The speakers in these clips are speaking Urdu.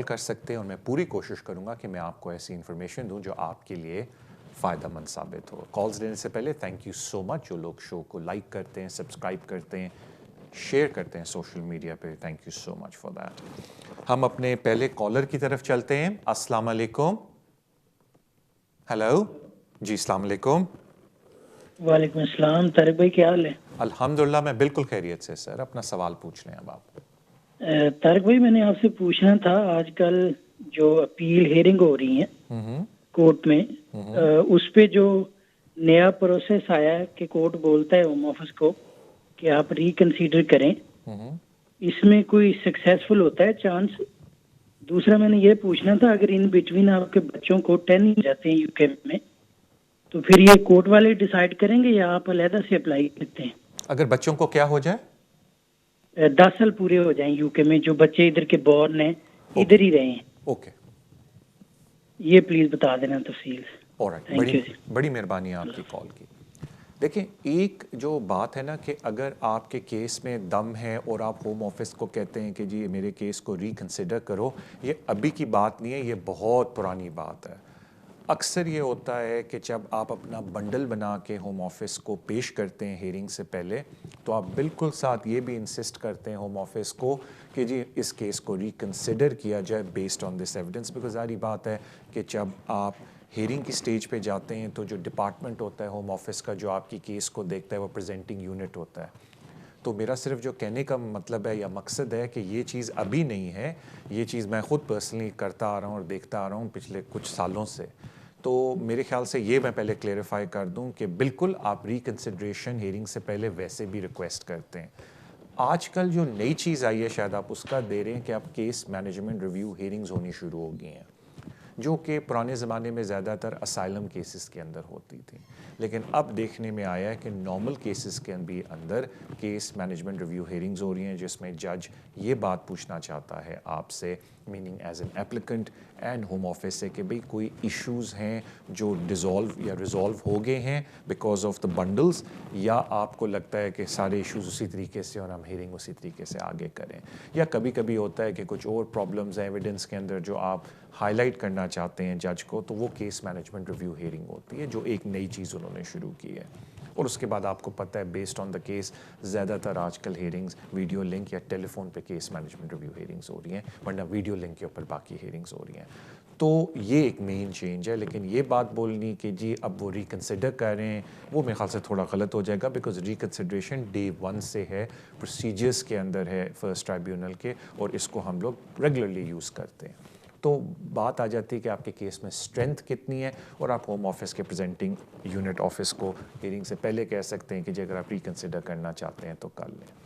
کال کر سکتے ہیں اور میں پوری کوشش کروں گا کہ میں آپ کو ایسی انفارمیشن دوں جو آپ کے لیے فائدہ مند ثابت ہو. کالز لینے سے پہلے تھینک یو سو مچ جو لوگ شو کو لائک کرتے ہیں, سبسکرائب کرتے ہیں, شیئر کرتے ہیں سوشل میڈیا پہ. Thank you so much for that. ہم اپنے پہلے کالر کی طرف چلتے ہیں. السلام علیکم. ہیلو جی السلام علیکم. وعلیکم السلام. طارق بھائی کیا حال ہے؟ الحمدللہ میں بالکل خیریت سے. سر اپنا سوال پوچھ لیں اب آپ. طارق بھائی میں نے آپ سے پوچھنا تھا, آج کل جو اپیل ہیئرنگ ہو رہی ہیں کورٹ میں, اس پہ جو نیا پروسیس آیا ہے کہ کورٹ بولتا ہے ہوم آفس کو کہ آپ ریکنسیڈر کریں, اس میں کوئی سکسیسفل ہوتا ہے چانس؟ دوسرا میں نے یہ پوچھنا تھا, اگر ان بٹوین آپ کے بچوں کو 10 ہو جاتے ہیں یو کے میں, تو پھر یہ کورٹ والے ڈیسائیڈ کریں گے یا آپ علیحدہ سے اپلائی کرتے ہیں؟ اگر بچوں کو کیا ہو جائے؟ 10 سال پورے ہو جائیں یو کے میں, جو بچے ادھر کے بورن ہیں ادھر ہی رہے ہیں. اوکے, یہ پلیز بتا دینا تفصیل. Thank you. بڑی مہربانی آپ کی کال کی. دیکھیں ایک جو بات ہے نا کہ اگر آپ کے کیس میں دم ہے اور آپ ہوم آفس کو کہتے ہیں کہ جی میرے کیس کو ریکنسیڈر کرو, یہ ابھی کی بات نہیں ہے, یہ بہت پرانی بات ہے. اکثر یہ ہوتا ہے کہ جب آپ اپنا بنڈل بنا کے ہوم آفس کو پیش کرتے ہیں ہیئرنگ سے پہلے, تو آپ بالکل ساتھ یہ بھی انسسٹ کرتے ہیں ہوم آفس کو کہ جی اس کیس کو ریکنسیڈر کیا جائے based on this evidence. Because ظاہری بات ہے کہ جب آپ ہیئرنگ کی سٹیج پہ جاتے ہیں تو جو ڈپارٹمنٹ ہوتا ہے ہوم آفس کا جو آپ کی کیس کو دیکھتا ہے وہ پریزنٹنگ یونٹ ہوتا ہے. تو میرا صرف جو کہنے کا مطلب ہے یا مقصد ہے کہ یہ چیز ابھی نہیں ہے, یہ چیز میں خود پرسنلی کرتا آ رہا ہوں اور دیکھتا آ رہا ہوں پچھلے کچھ سالوں سے. تو میرے خیال سے یہ میں پہلے کلیئرفائی کر دوں کہ بالکل آپ ریکنسیڈریشن ہیئرنگ سے پہلے ویسے بھی ریکویسٹ کرتے ہیں. آج کل جو نئی چیز آئی ہے شاید آپ اس کا دے رہے ہیں کہ اب کیس مینجمنٹ ریویو ہیئرنگز ہونی شروع ہو گئی ہیں, جو کہ پرانے زمانے میں زیادہ تر اسائلم کیسز کے اندر ہوتی تھیں, لیکن اب دیکھنے میں آیا ہے کہ نارمل کیسز کے بھی اندر کیس مینجمنٹ ریویو ہیئرنگز ہو رہی ہیں, جس میں جج یہ بات پوچھنا چاہتا ہے آپ سے, meaning as an applicant and home office سے, کہ بھئی کوئی ایشوز ہیں جو ڈیزالو یا ریزالو ہو گئے ہیں بیکاز آف دا بنڈلز, یا آپ کو لگتا ہے کہ سارے ایشوز اسی طریقے سے اور ہم ہیئرنگ اسی طریقے سے آگے کریں. یا کبھی کبھی ہوتا ہے کہ کچھ اور پرابلمز ہیں ایویڈنس کے اندر جو آپ ہائی لائٹ کرنا چاہتے ہیں جج کو, تو وہ کیس مینجمنٹ ریویو ہیئرنگ ہوتی ہے, جو ایک نئی چیز انہوں نے شروع کی ہے. اور اس کے بعد آپ کو پتہ ہے بیسڈ آن دا کیس زیادہ تر آج کل ہیئرنگز ویڈیو لنک یا ٹیلی فون پہ کیس مینجمنٹ ریویو ہیئرنگز ہو رہی ہیں, ورنہ ویڈیو لنک کے اوپر باقی ہیئرنگز ہو رہی ہیں. تو یہ ایک مین چینج ہے. لیکن یہ بات بولنی کہ جی اب وہ ریکنسیڈر کر رہے ہیں, وہ میرے خیال سے تھوڑا غلط ہو جائے گا, بیکاز ریکنسیڈریشن ڈے 1 سے ہے, پروسیجرز کے اندر ہے فرسٹ ٹرائبیونل کے, اور اس کو ہم لوگ ریگولرلی یوز کرتے ہیں. تو بات آ جاتی ہے کہ آپ کے کیس میں اسٹرینتھ کتنی ہے, اور آپ ہوم آفس کے پریزنٹنگ یونٹ آفس کو ہیئرنگ سے پہلے کہہ سکتے ہیں کہ جی اگر آپ ریکنسیڈر کرنا چاہتے ہیں تو کر لیں.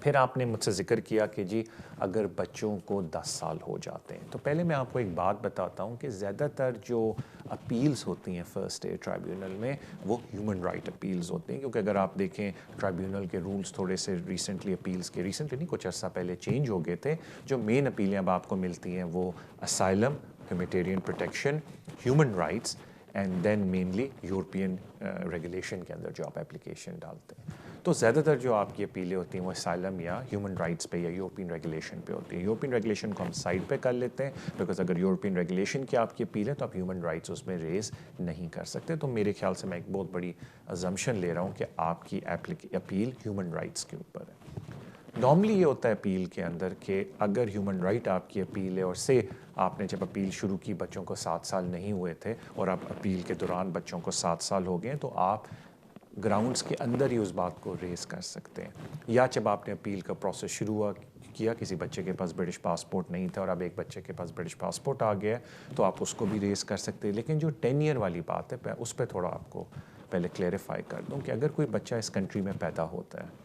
پھر آپ نے مجھ سے ذکر کیا کہ جی اگر بچوں کو 10 سال ہو جاتے ہیں, تو پہلے میں آپ کو ایک بات بتاتا ہوں کہ زیادہ تر جو اپیلز ہوتی ہیں فرسٹ ایئر ٹرائبیونل میں, وہ ہیومن رائٹ اپیلز ہوتی ہیں. کیونکہ اگر آپ دیکھیں ٹرائبیونل کے رولز تھوڑے سے ریسنٹلی اپیلز کے, ریسنٹلی نہیں کچھ عرصہ پہلے چینج ہو گئے تھے. جو مین اپیلیں اب آپ کو ملتی ہیں وہ asylum, humanitarian protection, human rights, and then mainly European regulation کے اندر جو آپ اپلیکیشن ڈالتے ہیں. تو زیادہ تر جو آپ کی اپیلیں ہوتی ہیں وہ اسائلم یا ہیومن رائٹس پہ یا یورپین ریگولیشن پہ ہوتی ہیں. یورپین ریگولیشن کو ہم سائڈ پہ کر لیتے ہیں, بیکاز اگر یورپین ریگولیشن کی آپ کی اپیل ہے تو آپ ہیومن رائٹس اس میں ریز نہیں کر سکتے. تو میرے خیال سے میں ایک بہت بڑی ازمپشن لے رہا ہوں کہ آپ کی اپیل ہیومن رائٹس کے اوپر ہے. نارملی یہ ہوتا ہے اپیل کے اندر کہ اگر ہیومن رائٹ آپ کی اپیل ہے, اور سے آپ نے جب اپیل شروع کی بچوں کو 7 سال نہیں ہوئے تھے, اور آپ اپیل کے دوران بچوں کو 7 سال ہو گئے, تو آپ گراؤنڈز کے اندر ہی اس بات کو ریز کر سکتے ہیں. یا جب آپ نے اپیل کا پروسیس شروع کیا, کسی بچے کے پاس برٹش پاسپورٹ نہیں تھا اور اب ایک بچے کے پاس برٹش پاسپورٹ آ گیا ہے, تو آپ اس کو بھی ریز کر سکتے ہیں. لیکن جو 10 ایئر والی بات ہے اس پہ تھوڑا آپ کو پہلے کلیئرفائی کر دوں کہ اگر کوئی بچہ اس کنٹری میں پیدا ہوتا ہے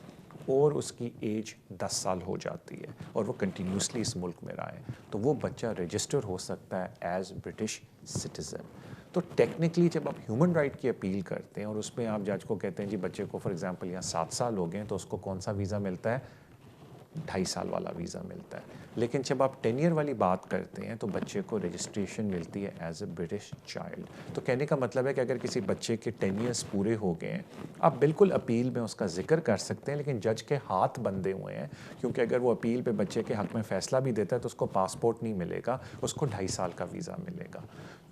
اور اس کی ایج 10 سال ہو جاتی ہے اور وہ کنٹینیوسلی اس ملک میں رہا ہے, تو وہ بچہ رجسٹر ہو سکتا ہے ایز برٹش سٹیزن. تو ٹیکنیکلی جب آپ ہیومن رائٹ کی اپیل کرتے ہیں اور اس میں آپ جج کو کہتے ہیں جی بچے کو فار ایگزامپل یہاں 7 سال ہو گئے ہیں, تو اس کو کون سا ویزا ملتا ہے؟ 2.5 سال والا ویزا ملتا ہے. لیکن جب آپ 10 ایئر والی بات کرتے ہیں تو بچے کو رجسٹریشن ملتی ہے ایز اے برٹش چائلڈ. تو کہنے کا مطلب ہے کہ اگر کسی بچے کے 10 ایئرس پورے ہو گئے ہیں, آپ بالکل اپیل میں اس کا ذکر کر سکتے ہیں, لیکن جج کے ہاتھ بندھے ہوئے ہیں, کیونکہ اگر وہ اپیل پہ بچے کے حق میں فیصلہ بھی دیتا ہے تو اس کو پاسپورٹ نہیں ملے گا, اس کو 2.5 سال کا ویزا ملے گا.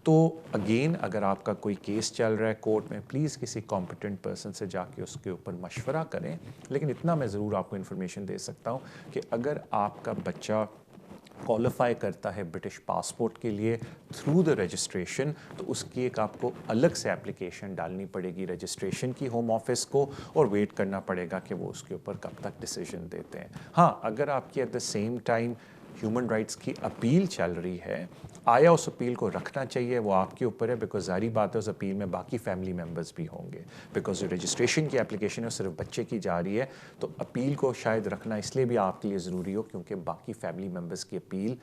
تو اگین اگر آپ کا کوئی کیس چل رہا ہے کورٹ میں, پلیز کسی کمپیٹنٹ پرسن سے جا کے اس کے اوپر مشورہ کریں. لیکن اتنا میں ضرور آپ کو انفارمیشن دے سکتا ہوں کہ اگر آپ کا بچہ کوالیفائی کرتا ہے برٹش پاسپورٹ کے لیے تھرو دا رجسٹریشن, تو اس کی ایک آپ کو الگ سے اپلیکیشن ڈالنی پڑے گی رجسٹریشن کی ہوم آفس کو, اور ویٹ کرنا پڑے گا کہ وہ اس کے اوپر کب تک ڈیسیژن دیتے ہیں. ہاں, اگر آپ کی at the same time human rights کی اپیل چل رہی ہے, آیا اس اپیل کو رکھنا چاہیے, وہ آپ کے اوپر ہے, بیکاز ظاہری بات ہے اس اپیل میں باقی فیملی ممبرز بھی ہوں گے, بیکاز جو رجسٹریشن کی اپلیکیشن ہے صرف بچے کی جا رہی ہے. تو اپیل کو شاید رکھنا اس لیے بھی آپ کے لیے ضروری ہو کیونکہ باقی فیملی ممبرز کی اپیل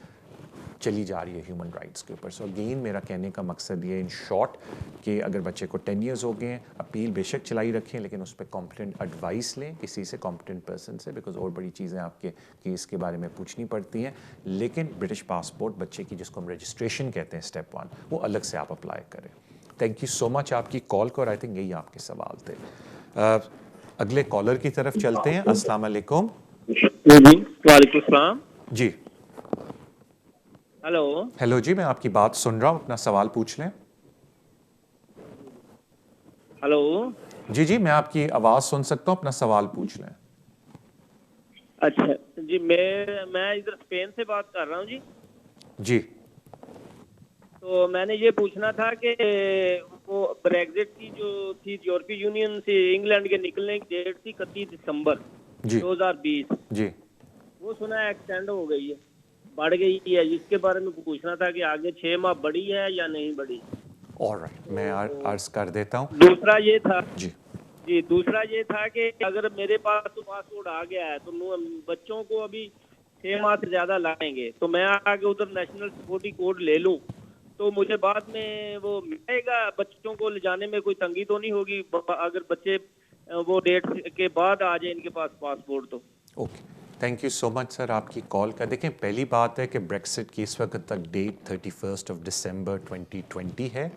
چلی جا رہی ہے ہیومن رائٹس کے اوپر. سو اگین میرا کہنے کا مقصد یہ ان شارٹ کہ اگر بچے کو 10 ایئرز ہو گئے ہیں, اپیل بے شک چلائی رکھیں, لیکن اس پہ کمپیٹنٹ ایڈوائس لیں کسی سے, کمپیٹنٹ پرسن سے, بیکاز اور بڑی چیزیں آپ کے کیس کے بارے میں پوچھنی پڑتی ہیں. لیکن برٹش پاسپورٹ بچے کی, جس کو ہم رجسٹریشن کہتے ہیں اسٹیپ 1, وہ الگ سے آپ اپلائی کریں. تھینک یو سو مچ آپ کی کال کو, اور آئی تھنک یہی آپ کے سوال تھے. اگلے کالر کی طرف چلتے ہیں. السلام علیکم. وعلیکم السلام. جی ہیلو جی, میں آپ کی بات سن رہا ہوں, اپنا سوال پوچھ لیں. ہلو جی میں آپ کی آواز سن سکتا ہوں, اپنا سوال پوچھ لیں. اچھا جی, میں ادھر اسپین سے بات کر رہا ہوں. جی تو میں نے یہ پوچھنا تھا کہ وہ بریگزٹ کی جو تھی یورپی یونین سے انگلینڈ کے نکلنے کی ڈیٹ تھی 31 دسمبر 2020, جی وہ سنا ہے ایکسٹینڈ ہو گئی ہے, بڑھ گئی ہے. اس کے بارے میں پوچھنا تھا کہ آگے 6 ماہ بڑھی ہے یا نہیں بڑھی. آلرائٹ, میں عرض کر دیتا ہوں. دوسرا یہ تھا جی کہ اگر میرے پاس تو پاسپورٹ آ گیا ہے تو بچوں کو ابھی 6 ماہ سے زیادہ لائیں گے, تو میں آگے ادھر نیشنل سیکورٹی کوڈ لے لوں تو مجھے بعد میں وہ ملے گا, بچوں کو لے جانے میں کوئی تنگی تو نہیں ہوگی اگر بچے وہ ڈیٹ کے بعد آ جائے ان کے پاس پاسپورٹ تو. اوکے, تھینک یو سو مچ سر آپ کی کال کا. دیکھیں, پہلی بات ہے کہ بریکسٹ کی اس وقت تک ڈیٹ 31 دسمبر 2020 ہے.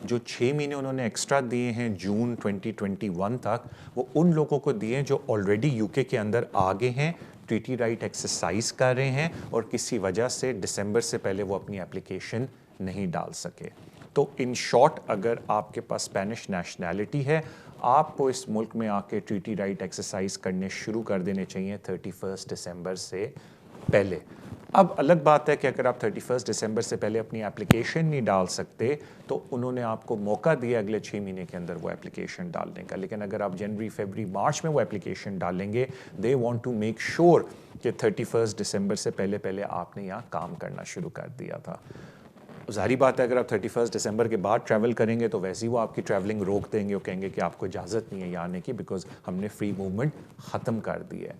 جو 6 مہینے انہوں نے ایکسٹرا دیے ہیں جون 2021 تک, وہ ان لوگوں کو دیے ہیں جو آلریڈی یو کے اندر آگے ہیں, ٹریٹی رائٹ ایکسرسائز کر رہے ہیں, اور کسی وجہ سے دسمبر سے پہلے وہ اپنی اپلیکیشن نہیں ڈال سکے. تو ان شارٹ, اگر آپ کے پاس اسپینش نیشنلٹی ہے, آپ کو اس ملک میں آ کے ٹریٹی رائٹ ایکسرسائز کرنے شروع کر دینے چاہیے 31 دسمبر سے پہلے. اب الگ بات ہے کہ اگر آپ 31 دسمبر سے پہلے اپنی اپلیکیشن نہیں ڈال سکتے تو انہوں نے آپ کو موقع دیا اگلے 6 مہینے کے اندر وہ اپلیکیشن ڈالنے کا. لیکن اگر آپ جنوری, فیبری, مارچ میں وہ اپلیکیشن ڈالیں گے, they want to make sure کہ 31 دسمبر سے پہلے آپ نے یہاں کام کرنا شروع کر دیا تھا. ظاہری بات ہے اگر آپ 31 دسمبر کے بعد ٹریول کریں گے تو ویسے ہی وہ آپ کی ٹریولنگ روک دیں گے, وہ کہیں گے کہ آپ کو اجازت نہیں ہے یہاں آنے کی, بیکاز ہم نے فری موومنٹ ختم کر دی ہے.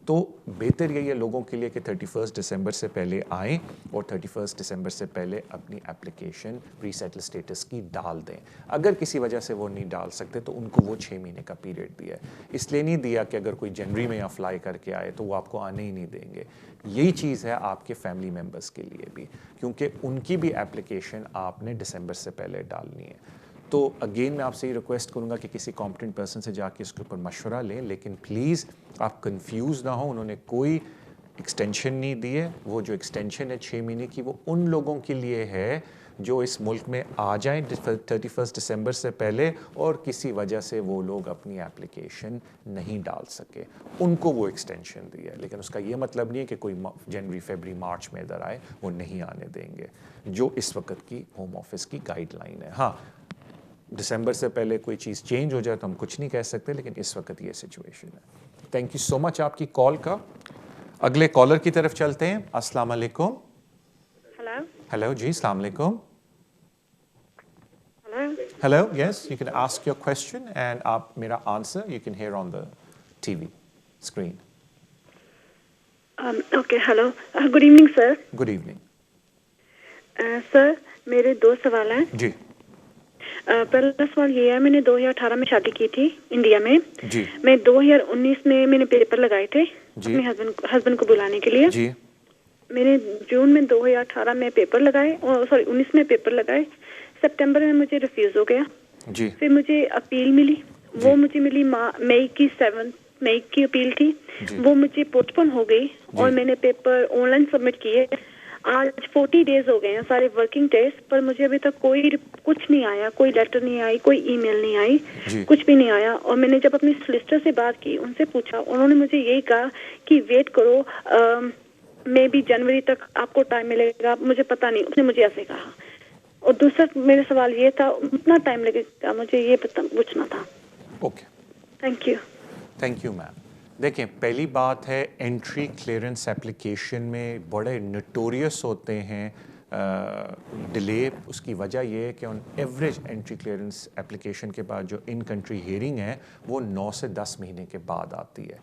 تو بہتر یہی ہے لوگوں کے لیے کہ 31 دسمبر سے پہلے آئیں اور 31 دسمبر سے پہلے اپنی اپلیکیشن پری سیٹل اسٹیٹس کی ڈال دیں. اگر کسی وجہ سے وہ نہیں ڈال سکتے تو ان کو وہ 6 مہینے کا پیریڈ دیا ہے. اس لیے نہیں دیا کہ اگر کوئی جنوری میں اپلائی کر کے آئے تو وہ آپ کو آنے ہی نہیں دیں گے. یہی چیز ہے آپ کے فیملی ممبرس کے لیے بھی, کیونکہ ان کی بھی اپلیکیشن آپ نے دسمبر سے پہلے ڈالنی ہے. تو اگین میں آپ سے یہ ریکویسٹ کروں گا کہ کسی کمپیٹنٹ پرسن سے جا کے اس کے اوپر مشورہ لیں, لیکن پلیز آپ کنفیوز نہ ہوں. انہوں نے کوئی ایکسٹینشن نہیں دی ہے. وہ جو ایکسٹینشن ہے 6 مہینے کی, وہ ان لوگوں کے لیے ہے جو اس ملک میں آ جائیں 31 دسمبر سے پہلے اور کسی وجہ سے وہ لوگ اپنی اپلیکیشن نہیں ڈال سکے, ان کو وہ ایکسٹینشن دی ہے. لیکن اس کا یہ مطلب نہیں ہے کہ کوئی جنوری, فیبری, مارچ میں ادھر آئے وہ نہیں آنے دیں گے, جو اس وقت کی ہوم آفس کی گائیڈ لائن ہے. ہاں, دسمبر سے پہلے کوئی چیز چینج ہو جائے تو ہم کچھ نہیں کہہ سکتے, لیکن اس وقت یہ سچویشن ہے. تھینک یو سو مچ آپ کی کال کا. اگلے کالر کی طرف چلتے ہیں. السلام علیکم. ہیلو جی, السلام علیکم. Hello, yes, you can ask your question and آپ میرا answer you can hear on the T V screen. Okay, hello, good evening sir. Good evening. Sir میرے 2 سوال ہیں. جی. پہلا سوال یہ ہے، میں نے 2018 میں شادی کی تھی انڈیا میں. جی میں 2019 میں نے پیپر لگائے تھے جی اپنے ہسبینڈ کو بلانے کے لیے. جی میں نے جون میں 2018 میں پیپر لگائے، سوری 19 میں پیپر لگائے. سپٹمبر میں مجھے ریفیوز ہو گیا. جی پھر مجھے اپیل ملی، وہ مجھے ملی مئی کی 7 مئی کی اپیل تھی. وہ مجھے پوسٹ پون ہو گئی اور میں نے پیپر آن لائن سبمٹ کیے. آج 40 ڈیز ہو گئے ہیں، سارے ورکنگ ڈیز، پر مجھے ابھی تک کوئی کچھ نہیں آیا، کوئی لیٹر نہیں آئی، کوئی ای میل نہیں آئی، کچھ بھی نہیں آیا. اور میں نے جب اپنی سولسٹر سے بات کی، ان سے پوچھا، انہوں نے مجھے یہی کہا کہ ویٹ کرو، مے بی جنوری تک آپ کو ٹائم ملے گا. مجھے پتا نہیں، اس نے مجھے ایسے کہا. اور دوسرا میرا سوال یہ تھا، اتنا ٹائم لگے گا، مجھے یہ پوچھنا تھا. Okay, thank you. Thank you ma'am. دیکھیں، پہلی بات ہے انٹری کلیئرنس ایپلیکیشن میں بڑے نٹوریس ہوتے ہیں ڈیلے. اس کی وجہ یہ ہے کہ on average entry clearance application کے بعد جو ان کنٹری ہیئرنگ ہے وہ 9 سے 10 مہینے کے بعد آتی ہے.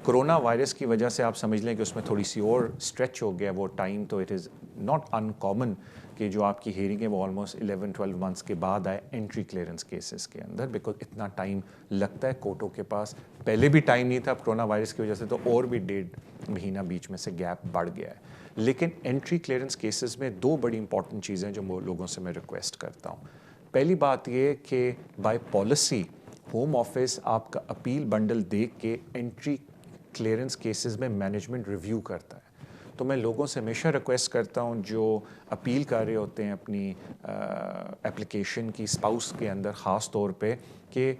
کرونا وائرس کی وجہ سے آپ سمجھ لیں کہ اس میں تھوڑی سی اور اسٹریچ ہو گیا وہ ٹائم. تو it is not in common کہ جو آپ کی ہیئرنگ ہے وہ آلموسٹ 11-12 منتھس کے بعد آئے انٹری کلیئرنس کیسز کے اندر، بیکاز اتنا ٹائم لگتا ہے کورٹوں کے پاس. پہلے بھی ٹائم نہیں تھا کرونا وائرس کی وجہ سے، تو اور بھی 1.5 مہینہ بیچ میں سے گیپ بڑھ گیا ہے. لیکن انٹری کلیئرنس کیسز میں 2 بڑی امپورٹنٹ چیزیں جو لوگوں سے میں ریکویسٹ کرتا ہوں. پہلی بات یہ کہ بائی پالیسی ہوم آفس آپ کا اپیل بنڈل دیکھ کے انٹری کلیئرنس کیسز میں مینجمنٹ ریویو کرتا ہے. تو میں لوگوں سے ہمیشہ ریکویسٹ کرتا ہوں جو اپیل کر رہے ہوتے ہیں اپنی اپلیکیشن کی اسپاؤس کے اندر خاص طور پہ، کہ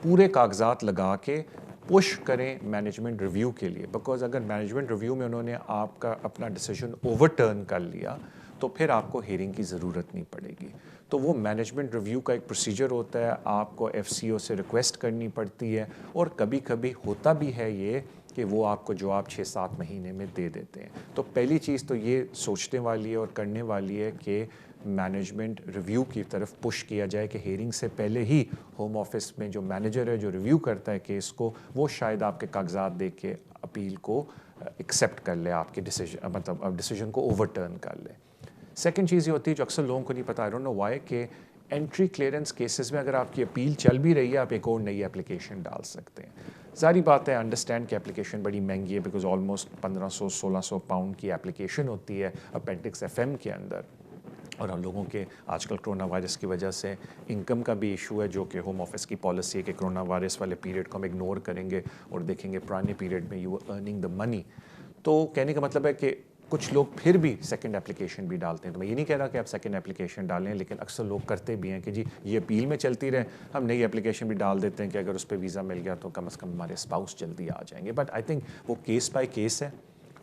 پورے کاغذات لگا کے پش کریں مینجمنٹ ریویو کے لیے. بیکاز اگر مینجمنٹ ریویو میں انہوں نے آپ کا اپنا ڈیسیجن اوور ٹرن کر لیا تو پھر آپ کو ہیئرنگ کی ضرورت نہیں پڑے گی. تو وہ مینجمنٹ ریویو کا ایک پروسیجر ہوتا ہے، آپ کو ایف سی او سے ریکویسٹ کرنی پڑتی ہے، اور کبھی کبھی ہوتا بھی ہے یہ کہ وہ آپ کو جواب 6-7 مہینے میں دے دیتے ہیں. تو پہلی چیز تو یہ سوچنے والی ہے اور کرنے والی ہے کہ مینجمنٹ ریویو کی طرف پش کیا جائے کہ ہیئرنگ سے پہلے ہی ہوم آفس میں جو مینیجر ہے جو ریویو کرتا ہے کیس کو، وہ شاید آپ کے کاغذات دیکھ کے اپیل کو ایکسیپٹ کر لے، آپ کے ڈیسیجن مطلب ڈیسیجن کو اوور ٹرن کر لے. سیکنڈ چیز یہ ہوتی ہے جو اکثر لوگوں کو نہیں پتا، آئی ڈونٹ نو وائی، کہ انٹری کلیئرنس کیسز میں اگر آپ کی اپیل چل بھی رہی ہے آپ ایک اور نئی اپلیکیشن ڈال سکتے ہیں. ظاہری بات ہے، انڈرسٹینڈ کہ اپلیکیشن بڑی مہنگی ہے، بیکاز آلموسٹ 1500-1600 پاؤنڈ کی اپلیکیشن ہوتی ہے اپینڈکس ایف ایم کے اندر. اور ہم لوگوں کے آج کل کرونا وائرس کی وجہ سے انکم کا بھی ایشو ہے، جو کہ ہوم آفس کی پالیسی ہے کہ کرونا وائرس والے پیریڈ کو ہم اگنور کریں گے اور دیکھیں گے پرانے پیریڈ میں یو آر ارننگ دا منی. تو کہنے کا مطلب ہے کہ کچھ لوگ پھر بھی سیکنڈ اپلیکیشن بھی ڈالتے ہیں. تو میں یہ نہیں کہہ رہا کہ آپ سیکنڈ اپلیکیشن ڈالیں، لیکن اکثر لوگ کرتے بھی ہیں کہ جی یہ اپیل میں چلتی رہے، ہم نئی اپلیکیشن بھی ڈال دیتے ہیں کہ اگر اس پہ ویزا مل گیا تو کم از کم ہمارے اسپاؤس جلدی آ جائیں گے. بٹ آئی تھنک وہ کیس بائی کیس ہے،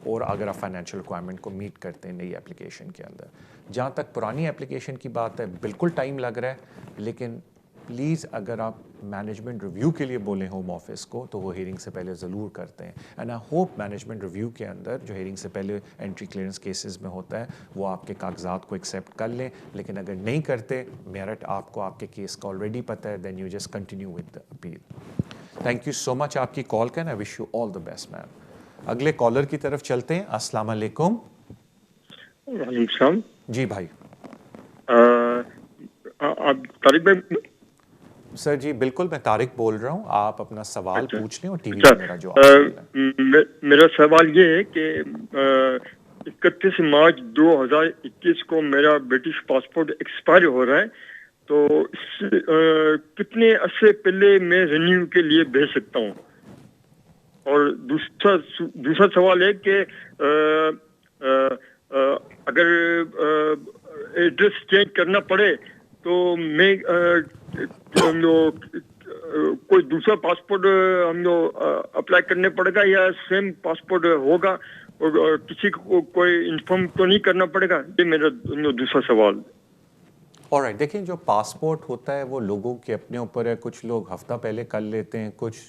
اور اگر آپ فائنینشیل ریکوائرمنٹ کو میٹ کرتے ہیں نئی اپلیکیشن کے اندر. جہاں تک پرانی اپلیکیشن کی بات ہے، بالکل ٹائم لگ رہا ہے، لیکن پلیز اگر آپ مینجمنٹ ریویو کے لیے بولیں ہوم آفس کو تو وہ ہیئرنگ سے پہلے ضرور کرتے ہیں. And I hope management review کے اندر جو ہیئرنگ سے پہلے انٹری کلیئرنس کیسز میں ہوتا ہے وہ آپ کے کاغذات کو ایکسیپٹ کر لیں. لیکن اگر نہیں کرتے، میرٹ آپ کو آپ کے کیس کا آلریڈی پتہ ہے، then you just continue with the appeal. Thank you so much آپ کی کال کا، آئی wish you all the best میم. اگلے کالر کی طرف چلتے ہیں. السلام علیکم. وعلیکم السلام. جی بھائی. آپ طارق بھائی؟ سر جی بالکل، میں طارق بول رہا ہوں. آپ اپنا سوال پوچھ لیں اور ٹی وی اچھا. پہ میرا جواب. میرا سوال یہ ہے کہ 31 مارچ 2021 کو میرا برٹش پاسپورٹ ایکسپائر ہو رہا ہے، تو کتنے عرصے پہلے میں رینیو کے لیے بھیج سکتا ہوں؟ اور دوسرا سوال ہے کہ اگر ایڈریس چینج کرنا پڑے تو میں کوئی دوسرا پاسپورٹ ہم لوگ اپلائی کرنے پڑے گا یا سیم پاسپورٹ ہوگا، اور کسی کو کوئی انفارم تو نہیں کرنا پڑے گا؟ یہ میرا دوسرا سوال. alright، دیکھیں جو پاسپورٹ ہوتا ہے وہ لوگوں کے اپنے اوپر ہے. کچھ لوگ ہفتہ پہلے کر لیتے ہیں، کچھ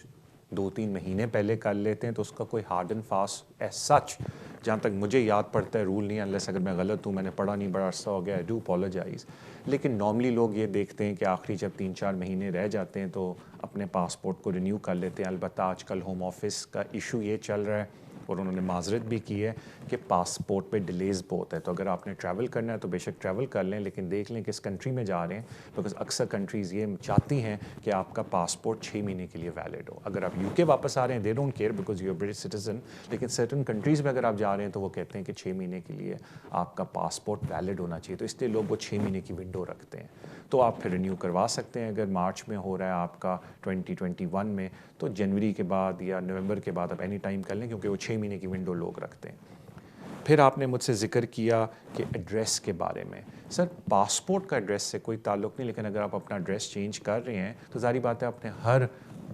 2-3 مہینے پہلے کر لیتے ہیں. تو اس کا کوئی hard and fast as such جہاں تک مجھے یاد پڑتا ہے رول نہیں، انلیس اگر میں غلط ہوں، میں نے پڑھا نہیں، بڑا عرصہ ہو گیا، آئی ڈو اپولوجائز. لیکن نارملی لوگ یہ دیکھتے ہیں کہ آخری جب 3-4 مہینے رہ جاتے ہیں تو اپنے پاسپورٹ کو رینیو کر لیتے ہیں. البتہ آج کل ہوم آفس کا ایشو یہ چل رہا ہے اور انہوں نے معذرت بھی کی ہے کہ پاسپورٹ پہ ڈیلیز بہت ہے. تو اگر آپ نے ٹریول کرنا ہے تو بے شک ٹریول کر لیں, لیکن دیکھ لیں کس کنٹری میں جا رہے ہیں, بیکاز اکثر کنٹریز یہ چاہتی ہیں کہ آپ کا پاسپورٹ 6 مہینے کے لیے ویلڈ ہو. اگر آپ UK واپس آ رہے ہیں they don't care because you are British citizen, لیکن سرٹن کنٹریز میں اگر آپ جا رہے ہیں تو وہ کہتے ہیں کہ 6 مہینے کے لیے آپ کا پاسپورٹ ویلڈ ہونا چاہیے. تو اس لیے لوگ وہ 6 مہینے کی ونڈو رکھتے ہیں. تو آپ پھر رینیو کروا سکتے ہیں. اگر مارچ میں ہو رہا ہے آپ کا 2021 میں, تو جنوری کے بعد یا نومبر کے بعد آپ اینی ٹائم کر لیں, کیونکہ وہ 6 مہینے کی ونڈو لوگ رکھتے ہیں. پھر آپ نے مجھ سے ذکر کیا کہ ایڈریس کے بارے میں. سر پاسپورٹ کا ایڈریس سے کوئی تعلق نہیں, لیکن اگر آپ اپنا ایڈریس چینج کر رہے ہیں تو ظاہری بات ہے آپ نے ہر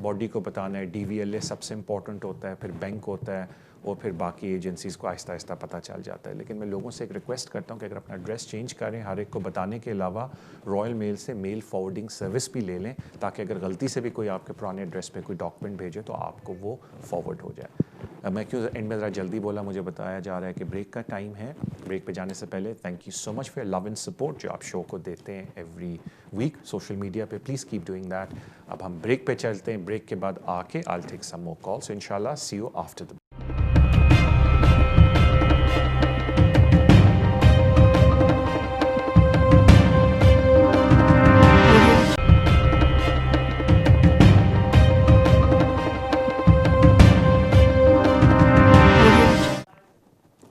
باڈی کو بتانا ہے. DVLA سب سے امپورٹنٹ ہوتا ہے, پھر بینک ہوتا ہے, اور پھر باقی ایجنسیز کو آہستہ آہستہ پتہ چل جاتا ہے. لیکن میں لوگوں سے ایک ریکویسٹ کرتا ہوں کہ اگر اپنا ایڈریس چینج کریں, ہر ایک کو بتانے کے علاوہ رائل میل سے میل فارورڈنگ سروس بھی لے لیں, تاکہ اگر غلطی سے بھی کوئی آپ کے پرانے ایڈریس پہ کوئی ڈاکومنٹ بھیجے تو آپ کو وہ فارورڈ ہو جائے. میں کیوں اینڈ میں ذرا جلدی بولا, مجھے بتایا جا رہا ہے کہ بریک کا ٹائم ہے. بریک پہ جانے سے پہلے thank you so much for love and support جو آپ شو کو دیتے ہیں ایوری ویک سوشل میڈیا پہ. Please keep doing that. اب ہم بریک پہ چلتے ہیں. بریک کے بعد آ کے آئی ول ٹیک سم مور کالس. ان شاء اللہ سی یو آفٹر دا.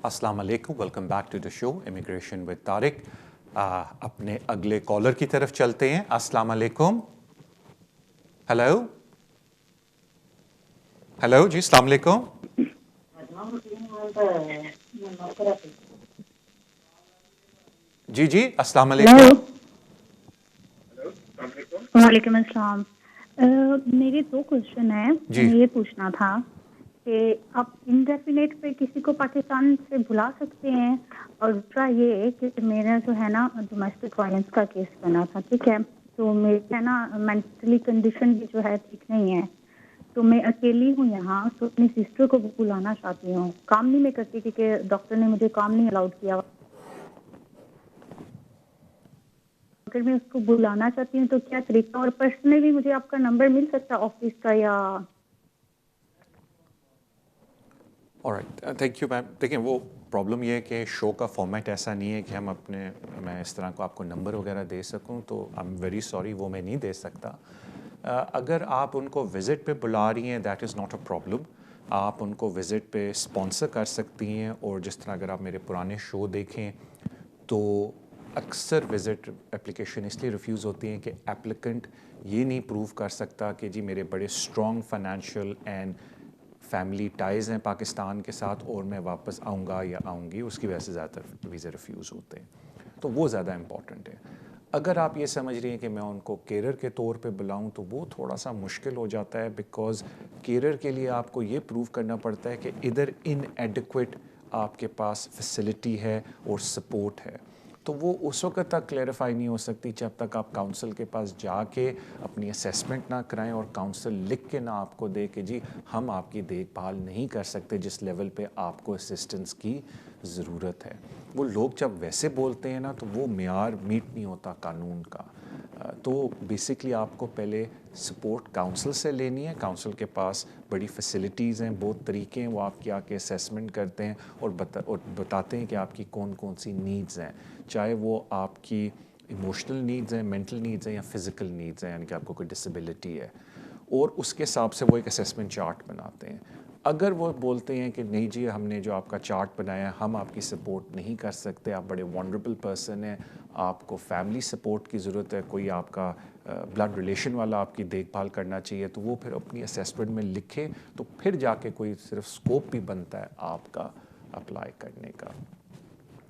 السلام علیکم, welcome back to the show immigration with Tariq. اپنے اگلے کالر کی طرف چلتے ہیں. السلام علیکم. ہیلو ہیلو جی السلام علیکم. جی جی السلام علیکم. وعلیکم السلام. میرے 2 کوشچن ہیں. جی. میں یہ پوچھنا تھا کہ آپ انڈیفینیٹ پہ کسی کو پاکستان سے بلا سکتے ہیں, اور دوسرا یہ کہ میرا جو ہے نا ڈومیسٹک وائلنس کا کیس بنا تھا, ٹھیک ہے, تو میرے ہے نا مینٹلی کنڈیشن بھی جو ہے ٹھیک نہیں ہے, تو میں اکیلی ہوں یہاں, تو اپنی سسٹر کو بلانا چاہتی ہوں. کام نہیں میں کرتی کیونکہ ڈاکٹر نے مجھے کام نہیں الاؤڈ کیا. اگر میں اس کو بلانا چاہتی ہوں تو کیا طریقہ, اور پرسنلی مجھے آپ کا نمبر مل سکتا ہے آفس کا یا؟ All right, thank you ma'am. دیکھیں وہ پرابلم یہ ہے کہ شو کا فارمیٹ ایسا نہیں ہے کہ ہم میں اس طرح کو آپ کو نمبر وغیرہ دے سکوں, تو آئی ایم ویری سوری وہ میں نہیں دے سکتا. اگر آپ ان کو وزٹ پہ بلا رہی ہیں that is not a problem. آپ ان کو وزٹ پہ اسپانسر کر سکتی ہیں, اور جس طرح اگر آپ میرے پرانے شو دیکھیں تو اکثر وزٹ اپلیکیشن اس لیے ریفیوز ہوتی ہیں کہ ایپلیکنٹ یہ نہیں پروو کر سکتا کہ جی میرے بڑے strong financial and family ties ہیں پاکستان کے ساتھ, اور میں واپس آؤں گا یا آؤں گی, اس کی وجہ سے زیادہ تر ویزے ریفیوز ہوتے ہیں. تو وہ زیادہ امپورٹنٹ ہے. اگر آپ یہ سمجھ رہی ہیں کہ میں ان کو کیرر کے طور پہ بلاؤں تو وہ تھوڑا سا مشکل ہو جاتا ہے, بیکاز کیرر کے لیے آپ کو یہ پروو کرنا پڑتا ہے کہ ادھر ان ایڈیکویٹ آپ کے پاس فیسلٹی ہے اور سپورٹ ہے. تو وہ اس وقت تک کلیریفائی نہیں ہو سکتی جب تک آپ کاؤنسل کے پاس جا کے اپنی اسیسمنٹ نہ کرائیں, اور کاؤنسل لکھ کے نہ آپ کو دے کہ جی ہم آپ کی دیکھ بھال نہیں کر سکتے جس لیول پہ آپ کو اسسٹنس کی ضرورت ہے. وہ لوگ جب ویسے بولتے ہیں نا تو وہ معیار میٹ نہیں ہوتا قانون کا. تو بیسکلی آپ کو پہلے سپورٹ کاؤنسل سے لینی ہے. کاؤنسل کے پاس بڑی فیسلٹیز ہیں, بہت طریقے ہیں, وہ آپ کی آ کے اسیسمنٹ کرتے ہیں اور بتاتے ہیں کہ آپ کی کون کون سی نیڈز ہیں, چاہے وہ آپ کی ایموشنل نیڈز ہیں, مینٹل نیڈز ہیں, یا فزیکل نیڈز ہیں, یعنی کہ آپ کو کوئی ڈسیبلٹی ہے, اور اس کے حساب سے وہ ایک اسیسمنٹ چارٹ بناتے ہیں. اگر وہ بولتے ہیں کہ نہیں جی ہم نے جو آپ کا چارٹ بنایا ہے ہم آپ کی سپورٹ نہیں کر سکتے, آپ بڑے وانڈریبل پرسن ہیں, آپ کو فیملی سپورٹ کی ضرورت ہے, کوئی آپ کا بلڈ ریلیشن والا آپ کی دیکھ بھال کرنا چاہیے, تو وہ پھر اپنی اسیسمنٹ میں لکھے, تو پھر جا کے کوئی صرف اسکوپ بھی بنتا ہے آپ کا اپلائی کرنے کا.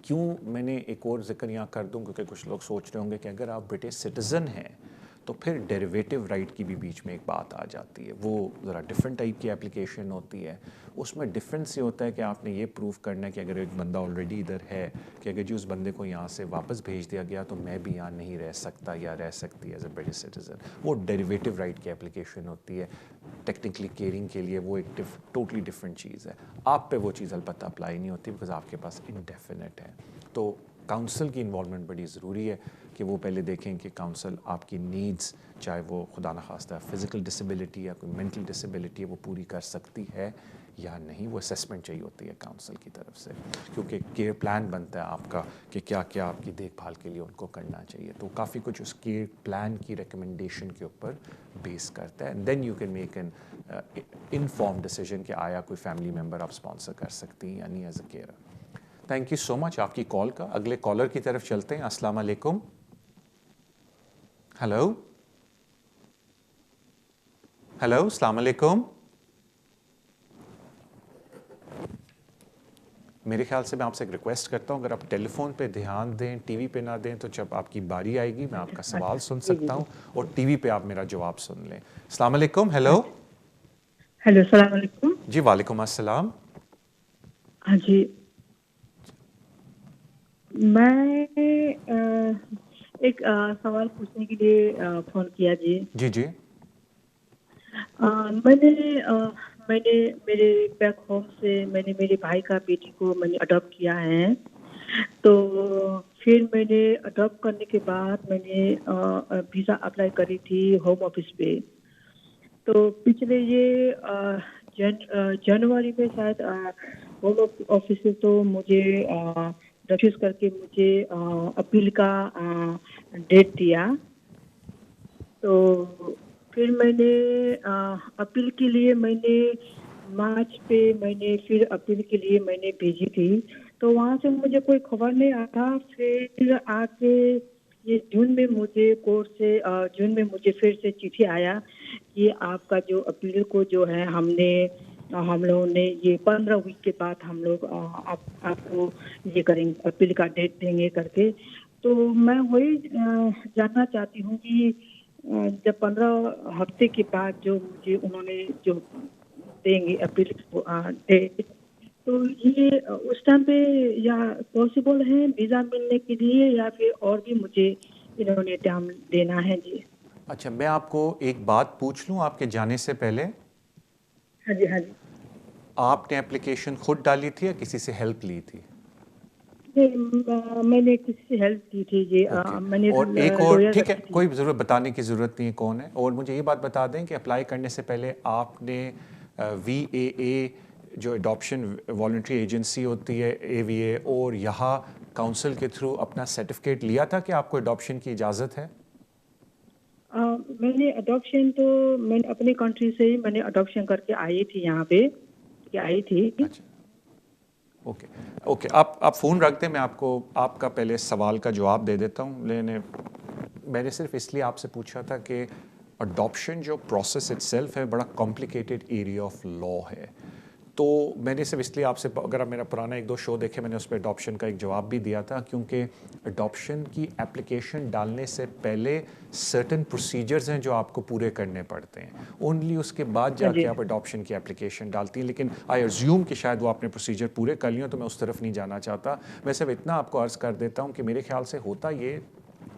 کیوں میں نے ایک اور ذکر یہاں کر دوں, کیونکہ کچھ لوگ سوچ رہے ہوں گے کہ اگر آپ برٹش سٹیزن ہیں تو پھر ڈیریویٹو رائٹ کی بھی بیچ میں ایک بات آ جاتی ہے. وہ ذرا ڈفرینٹ ٹائپ کی اپلیکیشن ہوتی ہے. اس میں ڈفرینس یہ ہوتا ہے کہ آپ نے یہ پروف کرنا ہے کہ اگر ایک بندہ آلریڈی ادھر ہے کہ اگر جی اس بندے کو یہاں سے واپس بھیج دیا گیا تو میں بھی یہاں نہیں رہ سکتا یا رہ سکتی ایز اے برٹش سٹیزن. وہ ڈیریویٹو رائٹ کی اپلیکیشن ہوتی ہے. ٹیکنیکلی کیئرنگ کے لیے وہ ایک ٹوٹلی ڈفرینٹ چیز ہے. آپ پہ وہ چیز البتہ اپلائی نہیں ہوتی بیکاز آپ کے پاس انڈیفینٹ ہے. تو کاؤنسل کی انوالومنٹ بڑی ضروری ہے کہ وہ پہلے دیکھیں کہ کاؤنسل آپ کی نیڈز, چاہے وہ خدا نخواستہ فزیکل ڈسیبلٹی یا کوئی مینٹل ڈسیبلٹی ہے, وہ پوری کر سکتی ہے یا نہیں. وہ اسیسمنٹ چاہیے ہوتی ہے کاؤنسل کی طرف سے, کیونکہ کیئر پلان بنتا ہے آپ کا کہ کیا کیا آپ کی دیکھ بھال کے لیے ان کو کرنا چاہیے. تو کافی کچھ اس کیئر پلان کی ریکمنڈیشن کے اوپر بیس کرتا ہے. And then you can make an inform decision کہ آیا کوئی فیملی ممبر آپ اسپانسر کر سکتی ہیں یا نہیں as a care. Thank you so much آپ کی کال کا. اگلے کالر کی طرف چلتے ہیں. السلام علیکم. ہلو ہلو السلام علیکم. میرے خیال سے میں آپ سے ایک ریکویسٹ کرتا ہوں, اگر آپ ٹیلی فون پہ دھیان دیں, ٹی وی پہ نہ دیں, تو جب آپ کی باری آئے گی میں آپ کا سوال سن سکتا ہوں اور ٹی وی پہ آپ میرا جواب سن لیں. السلام علیکم. ہیلو ہیلو السلام علیکم. جی وعلیکم السلام. ہاں جی, میں ایک سوال پوچھنے کے لیے فون کیا جی. جی جی میں نے میرے بیک ہوم سے میں نے میرے بھائی کا بیٹی کو میں نے اڈاپٹ کیا ہے. تو پھر میں نے اڈاپٹ کرنے کے بعد میں نے ویزا اپلائی کری تھی ہوم آفس پہ. تو پچھلے یہ جنوری میں شاید ہوم آفس سے تو مجھے ریفیوز کر کے مجھے اپیل کا ڈیٹ دیا. تو پھر میں نے اپیل کے لیے میں نے مارچ پہ میں نے پھر اپیل کے لیے میں نے بھیجی تھی. تو وہاں سے مجھے کوئی خبر نہیں آتا. پھر آ کے یہ جون میں مجھے کورٹ سے جون میں مجھے پھر سے چٹھی آیا کہ آپ کا جو اپیل کو جو ہے ہم لوگوں نے یہ 15 ویک کے بعد ہم لوگ آپ کو یہ کریں گے, اپیل کا ڈیٹ دیں گے کر کے. تو میں وہی جاننا چاہتی ہوں کہ جب 15 ہفتے کے بعد جو مجھے انہوں نے جو دیں گے اپیل ڈیٹ, تو یہ اس ٹائم پہ یا پاسبل ہے ویزا ملنے کے لیے یا پھر اور بھی مجھے انہوں نے ٹائم دینا ہے جی. اچھا, میں آپ کو ایک بات پوچھ لوں آپ کے جانے سے پہلے. ہاں جی ہاں جی. آپ نے اپلیکیشن خود ڈالی تھی یا کسی سے ہیلپ لی تھی؟ میں نے کسی سے ہیلپ کی تھی جی. میں نے اور ایک اور ٹھیک ہے, کوئی ضرورت بتانے کی ضرورت نہیں ہے کون ہے. اور مجھے یہ بات بتا دیں کہ اپلائی کرنے سے پہلے آپ نے وی اے اے جو اڈاپشن والنٹری ایجنسی ہوتی ہے اے وی اے, اور یہاں کاؤنسل کے تھرو اپنا سرٹیفکیٹ لیا تھا کہ آپ کو اڈاپشن کی اجازت ہے؟ میں نے اڈاپشن تو میں نے اپنی کنٹری سے ہی میں نے اڈاپشن کر کے آئی تھی یہاں پہ آئی تھی. اچھا اوکے آپ فون رکھ دیں, میں آپ کو آپ کا پہلے سوال کا جواب دے دیتا ہوں. میں نے صرف اس لیے آپ سے پوچھا تھا کہ اڈاپشن جو پروسیس اٹ سیلف ہے بڑا کمپلیکیٹڈ ایریا آف لا ہے. تو میں نے صرف اس لیے آپ سے, اگر آپ میرا پرانا 1-2 شو دیکھے, میں نے اس پہ اڈاپشن کا ایک جواب بھی دیا تھا, کیونکہ اڈاپشن کی اپلیکیشن ڈالنے سے پہلے سرٹن پروسیجرز ہیں جو آپ کو پورے کرنے پڑتے ہیں. اونلی اس کے بعد جا کے آپ اڈاپشن کی اپلیکیشن ڈالتی ہیں. لیکن آئی ایزیوم کہ شاید وہ آپ نے پروسیجر پورے کر لیے ہوں, تو میں اس طرف نہیں جانا چاہتا. میں صرف اتنا آپ کو عرض کر دیتا ہوں کہ میرے خیال سے ہوتا یہ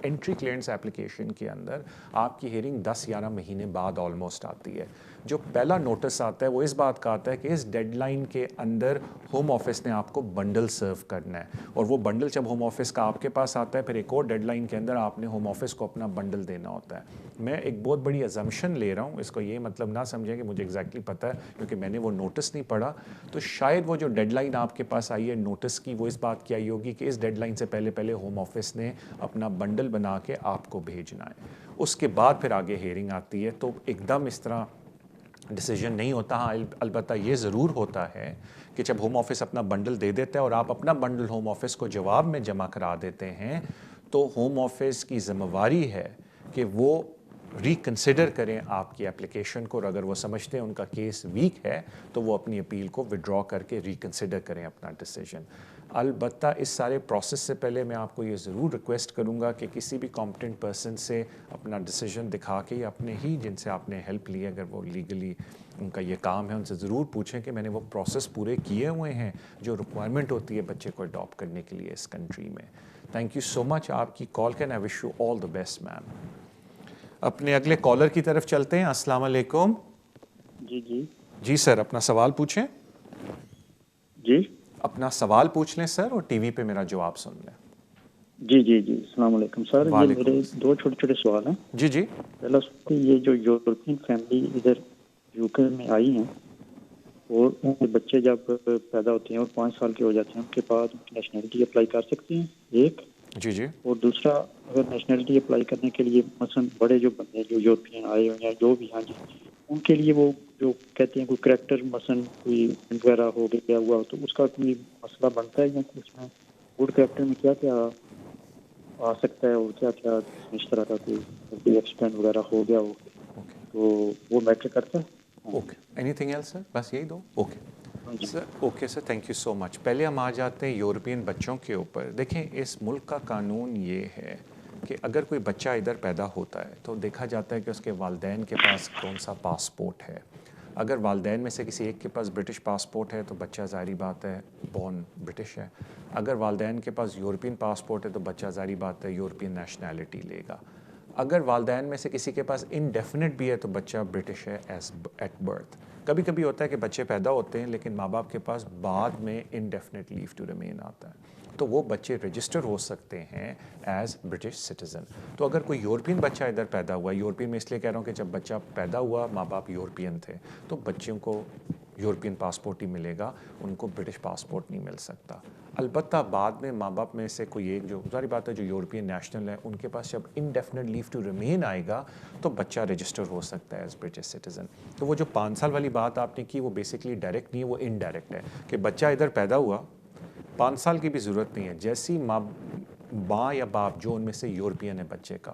انٹری کلیئرنس اپلیکیشن کے اندر آپ کی ہیئرنگ 10-11 مہینے بعد آلموسٹ آتی ہے. جو پہلا نوٹس آتا ہے وہ اس بات کا آتا ہے کہ اس ڈیڈ لائن کے اندر ہوم آفس نے آپ کو بنڈل سرو کرنا ہے, اور وہ بنڈل جب ہوم آفس کا آپ کے پاس آتا ہے, پھر ایک اور ڈیڈ لائن کے اندر آپ نے ہوم آفس کو اپنا بنڈل دینا ہوتا ہے. میں ایک بہت بڑی ازمپشن لے رہا ہوں, اس کو یہ مطلب نہ سمجھیں کہ مجھے ایگزیکٹلی پتہ ہے, کیونکہ میں نے وہ نوٹس نہیں پڑھا. تو شاید وہ جو ڈیڈ لائن آپ کے پاس آئی ہے نوٹس کی, وہ اس بات کی آئی ہوگی کہ اس ڈیڈ لائن سے پہلے ہوم آفس نے اپنا بنڈل بنا کے آپ کو بھیجنا ہے. اس کے بعد پھر آگے ہیئرنگ آتی ہے. تو ایک دم اس طرح ڈیسیجن نہیں ہوتا. ہاں البتہ یہ ضرور ہوتا ہے کہ جب ہوم آفس اپنا بنڈل دے دیتا ہے اور آپ اپنا بنڈل ہوم آفس کو جواب میں جمع کرا دیتے ہیں, تو ہوم آفس کی ذمہ داری ہے کہ وہ ریکنسیڈر کریں آپ کی اپلیکیشن کو, اور اگر وہ سمجھتے ہیں ان کا کیس ویک ہے تو وہ اپنی اپیل کو وڈرا کر کے ریکنسیڈر کریں اپنا ڈیسیجن. البتہ اس سارے پروسیس سے پہلے میں آپ کو یہ ضرور ریکویسٹ کروں گا کہ کسی بھی کمپٹنٹ پرسن سے اپنا ڈیسیجن دکھا کے, یا اپنے ہی جن سے آپ نے ہیلپ لی اگر وہ لیگلی ان کا یہ کام ہے, ان سے ضرور پوچھیں کہ میں نے وہ پروسیس پورے کیے ہوئے ہیں جو ریکوائرمنٹ ہوتی ہے بچے کو اڈاپٹ کرنے کے لیے اس کنٹری میں. تھینک یو سو مچ آپ کی کال کے, آئی wish you all the best میم. اپنے اگلے کالر کی طرف چلتے ہیں. السلام علیکم. جی سر, اپنا سوال پوچھیں. جی اپنا سوال پوچھ لیں سر, اور ٹی وی پہ میرا جواب سن لیں. جی جی جی السلام علیکم سر. یہ میرے دو چھوٹے چھوٹے سوال ہیں. جی جی. پہلا سوال یہ جو یورپین فیملی ادھر یو کے میں آئی ہیں اور ان کے بچے جب پیدا ہوتے ہیں اور 5 سال کے ہو جاتے ہیں ان کے بعد ان کی نیشنلٹی اپلائی کر سکتے ہیں ایک. جی جی. اور دوسرا اگر نیشنلٹی اپلائی کرنے کے لیے مثلا بڑے جو بندے جو یورپین آئے ہوئے ہیں جو بھی ہاں جی ان کے لیے وہ جو کہتے ہیں کوئی کریکٹر مثلا کوئی وغیرہ ہو گیا ہوا تو اس کا کوئی مسئلہ بنتا ہے یا اس میں گڈ کریکٹر میں کیا کیا آ سکتا ہے اور کیا کیا اس طرح کا کوئی ایکسیڈنٹ وغیرہ ہو گیا ہو تو وہ میٹر کرتا ہے. Okay anything else sir? بس یہی دو. Okay sir. Okay sir thank you so much. پہلے ہم آ جاتے ہیں یورپین بچوں کے اوپر. دیکھیں اس ملک کا قانون یہ ہے کہ اگر کوئی بچہ ادھر پیدا ہوتا ہے تو دیکھا جاتا ہے کہ اس کے والدین کے پاس کون سا پاسپورٹ ہے. اگر والدین میں سے کسی ایک کے پاس برٹش پاسپورٹ ہے تو بچہ ظاہری بات ہے بورن برٹش ہے. اگر والدین کے پاس یورپین پاسپورٹ ہے تو بچہ ظاہری بات ہے یورپین نیشنلٹی لے گا. اگر والدین میں سے کسی کے پاس انڈیفینٹ بھی ہے تو بچہ برٹش ہے ایز ایٹ برتھ. کبھی کبھی ہوتا ہے کہ بچے پیدا ہوتے ہیں لیکن ماں باپ کے پاس بعد میں انڈیفینٹ لیو ٹو ریمین آتا ہے تو وہ بچے رجسٹر ہو سکتے ہیں ایز برٹش سٹیزن. تو اگر کوئی یورپین بچہ ادھر پیدا ہوا ہے, یورپین میں اس لیے کہہ رہا ہوں کہ جب بچہ پیدا ہوا ماں باپ یورپین تھے تو بچوں کو یورپین پاسپورٹ ہی ملے گا, ان کو برٹش پاسپورٹ نہیں مل سکتا. البتہ بعد میں ماں باپ میں سے کوئی ایک جو ظاہری بات ہے جو یورپین نیشنل ہے ان کے پاس جب انڈیفینٹ لیو ٹو ریمین آئے گا تو بچہ رجسٹر ہو سکتا ہے ایز برٹش سٹیزن. تو وہ جو 5 سال والی بات آپ نے کی وہ بیسکلی ڈائریکٹ نہیں ہے, وہ انڈائریکٹ ہے کہ بچہ ادھر پیدا ہوا 5 سال کی بھی ضرورت نہیں ہے. جیسی ماں یا باپ جو ان میں سے یورپین ہے بچے کا,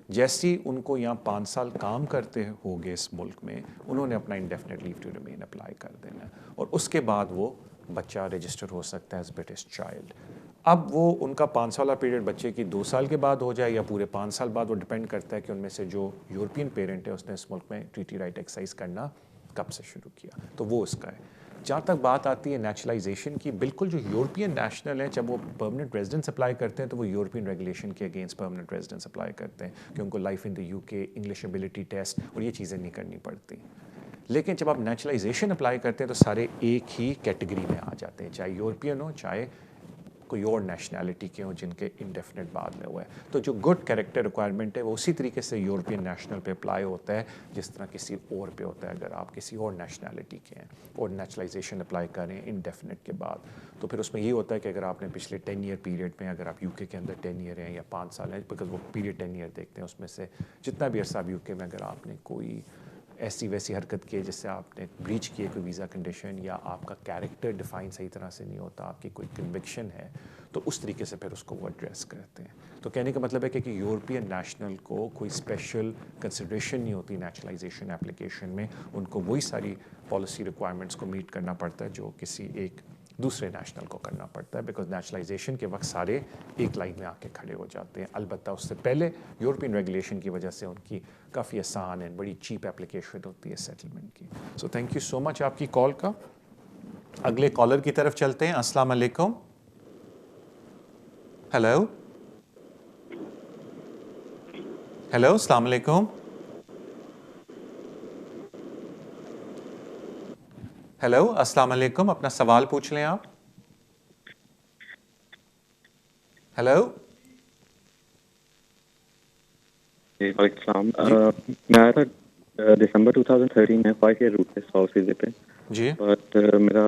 جیسی ان کو یہاں 5 سال کام کرتے ہو گے اس ملک میں انہوں نے اپنا indefinite leave to remain apply کر دینا ہے اور اس کے بعد وہ بچہ رجسٹر ہو سکتا ہے ایز برٹش چائلڈ. اب وہ ان کا 5 سالہ پیریڈ بچے کی 2 سال کے بعد ہو جائے یا پورے 5 سال بعد, وہ ڈیپینڈ کرتا ہے کہ ان میں سے جو یورپین پیرنٹ ہے اس نے اس ملک میں ٹریٹی رائٹ ایکسرسائز کرنا کب سے شروع کیا, تو وہ اس کا ہے. جہاں تک بات آتی ہے نیچرلائزیشن کی, بالکل جو یورپین نیشنل ہیں جب وہ پرماننٹ ریزیڈنس اپلائی کرتے ہیں تو وہ یورپین ریگولیشن کے اگینسٹ پرماننٹ ریزیڈنس اپلائی کرتے ہیں کہ ان کو لائف ان دی یو کے, انگلش ایبلٹی ٹیسٹ اور یہ چیزیں نہیں کرنی پڑتی. لیکن جب آپ نیچرلائزیشن اپلائی کرتے ہیں تو سارے ایک ہی کیٹیگری میں آ جاتے ہیں, چاہے یورپین ہو چاہے کوئی اور نیشنلٹی کے ہوں جن کے انڈیفینٹ بعد میں ہوا ہے. تو جو گڈ کیریکٹر ریکوائرمنٹ ہے وہ اسی طریقے سے یورپین نیشنل پہ اپلائی ہوتا ہے جس طرح کسی اور پہ ہوتا ہے. اگر آپ کسی اور نیشنلٹی کے ہیں اور نیچرلائزیشن اپلائی کریں انڈیفینٹ کے بعد تو پھر اس میں یہ ہوتا ہے کہ اگر آپ نے پچھلے 10 ایئر پیریڈ میں اگر آپ یو کے اندر 10 ایئر ہیں یا 5 سال ہیں, بیکاز وہ پیریڈ 10 ایئر دیکھتے ہیں, اس میں سے جتنا بھی عرصہ آپ یو کے میں اگر آپ نے کوئی ایسی ویسی حرکت کی جس سے آپ نے بریچ کیے کوئی ویزا کنڈیشن یا آپ کا کیریکٹر ڈیفائن صحیح طرح سے نہیں ہوتا, آپ کی کوئی کنوکشن ہے, تو اس طریقے سے پھر اس کو وہ ایڈریس کرتے ہیں. تو کہنے کا مطلب ہے کہ یورپین نیشنل کو کوئی اسپیشل کنسیڈریشن نہیں ہوتی نیچرلائزیشن اپلیکیشن میں, ان کو وہی ساری پالیسی ریکوائرمنٹس کو میٹ کرنا پڑتا ہے جو کسی ایک دوسرے نیشنل کو کرنا پڑتا ہے, بیکاز نیچرلائزیشن کے وقت سارے ایک لائن میں آ کے کھڑے ہو جاتے ہیں. البتہ اس سے پہلے یورپین ریگولیشن کی وجہ سے ان کی کافی آسان ہے, بڑی چیپ اپلیکیشن ہوتی ہے سیٹلمنٹ کی. So thank you so much آپ کی کال کا. اگلے کالر کی طرف چلتے ہیں. السلام علیکم. ہیلو ہیلو السلام علیکم. ہیلو السلام علیکم, اپنا سوال پوچھ لیں آپ. ہیلو السلام. میں آیا تھا دسمبر 2013 میں 5 ایئر روٹ پہ 100 ویزے پہ جی, بٹ میرا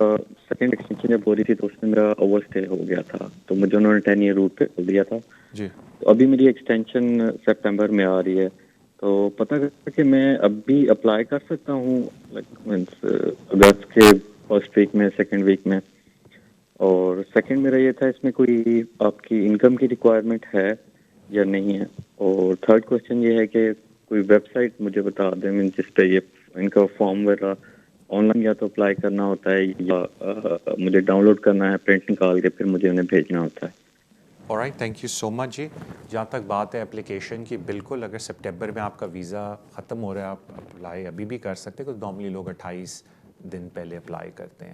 سیکنڈ ایکسٹینشن جب ہو رہی تھی تو اس میں میرا اوور اسٹے ہو گیا تھا تو مجھے انہوں نے 10 ایئر روٹ پہ کھول دیا تھا. جی, تو ابھی میری ایکسٹینشن سپٹمبر میں آ رہی ہے تو پتہ کرتا کہ میں ابھی اپلائی کر سکتا ہوں لائک مینس اگست کے فرسٹ ویک میں سیکنڈ ویک میں. اور سیکنڈ میرا یہ تھا اس میں کوئی آپ کی انکم کی ریکوائرمنٹ ہے یا نہیں ہے. اور تھرڈ کوشچن یہ ہے کہ کوئی ویب سائٹ مجھے بتا دیں مین جس پہ یہ ان کا فارم وغیرہ آن لائن یا تو اپلائی کرنا ہوتا ہے یا مجھے ڈاؤن لوڈ کرنا ہے پرنٹ نکال کے پھر مجھے انہیں بھیجنا ہوتا ہے. آلرائٹ, تھینک یو سو مچ جی. جہاں تک بات ہے اپلیکیشن کی, بالکل اگر سپٹمبر میں آپ کا ویزا ختم ہو رہا ہے آپ اپلائی ابھی بھی کر سکتے ہیں, کیونکہ نارملی لوگ 28 دن پہلے اپلائی کرتے ہیں.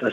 10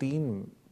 3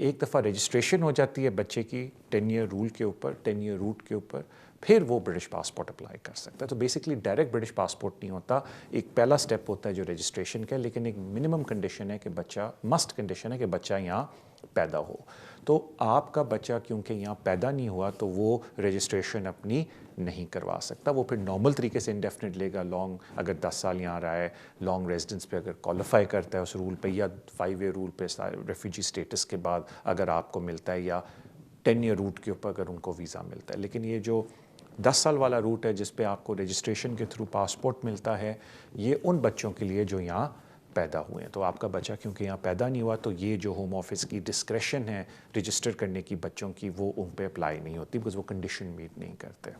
ایک دفعہ رجسٹریشن ہو جاتی ہے بچے کی 10 ایئر رول کے اوپر، 10 ایئر روٹ کے اوپر، پھر وہ برٹش پاسپورٹ اپلائی کر سکتا ہے. تو بیسکلی ڈائریکٹ برٹش پاسپورٹ نہیں ہوتا، ایک پہلا سٹیپ ہوتا ہے جو رجسٹریشن کا، لیکن ایک منیمم کنڈیشن ہے کہ بچہ، مسٹ کنڈیشن ہے کہ بچہ یہاں پیدا ہو. تو آپ کا بچہ کیونکہ یہاں پیدا نہیں ہوا تو وہ رجسٹریشن اپنی نہیں کروا سکتا. وہ پھر نارمل طریقے سے انڈیفینٹ لے گا، لانگ اگر 10 سال یہاں رہا ہے، لانگ ریزیڈنس پہ اگر کوالیفائی کرتا ہے اس رول پہ، یا 5 ایئر رول پہ ریفیوجی سٹیٹس کے بعد اگر آپ کو ملتا ہے، یا 10 ایئر روٹ کے اوپر اگر ان کو ویزا ملتا ہے. لیکن یہ جو 10 سال والا روٹ ہے جس پہ آپ کو رجسٹریشن کے تھرو پاسپورٹ ملتا ہے، یہ ان بچوں کے لیے جو یہاں پیدا ہوئے ہیں. تو آپ کا بچہ کیونکہ یہاں پیدا نہیں ہوا تو یہ جو ہوم آفس کی ڈسکریشن ہے رجسٹر کرنے کی بچوں کی، وہ ان پہ اپلائی نہیں ہوتی، بکاز وہ کنڈیشن میٹ نہیں کرتے.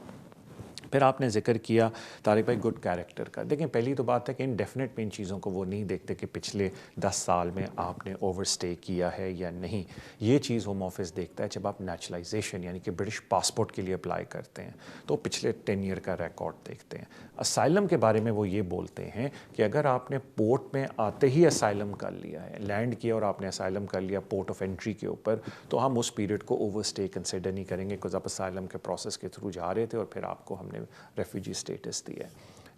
پھر آپ نے ذکر کیا طارق بھائی گڈ کیریکٹر کا. دیکھیں پہلی تو بات ہے کہ انڈیفینٹ میں ان چیزوں کو وہ نہیں دیکھتے کہ پچھلے 10 سال میں آپ نے اوور اسٹے کیا ہے یا نہیں. یہ چیز ہوم آفس دیکھتا ہے جب آپ نیچرلائزیشن یعنی کہ برٹش پاسپورٹ کے لیے اپلائی کرتے ہیں تو پچھلے 10 ایئر کا ریکارڈ دیکھتے ہیں. اسائلم کے بارے میں وہ یہ بولتے ہیں کہ اگر آپ نے پورٹ میں آتے ہی اسائلم کر لیا ہے، لینڈ کیا اور آپ نے اسائلم کر لیا پورٹ آف انٹری کے اوپر، تو ہم اس پیریڈ کو اوور اسٹے کنسیڈر نہیں کریں گے، بیکاز آپ اسائلم کے پروسیس کے تھرو جا رہے تھے اور پھر آپ کو ہم نے ریفیوجی سٹیٹس دی ہے.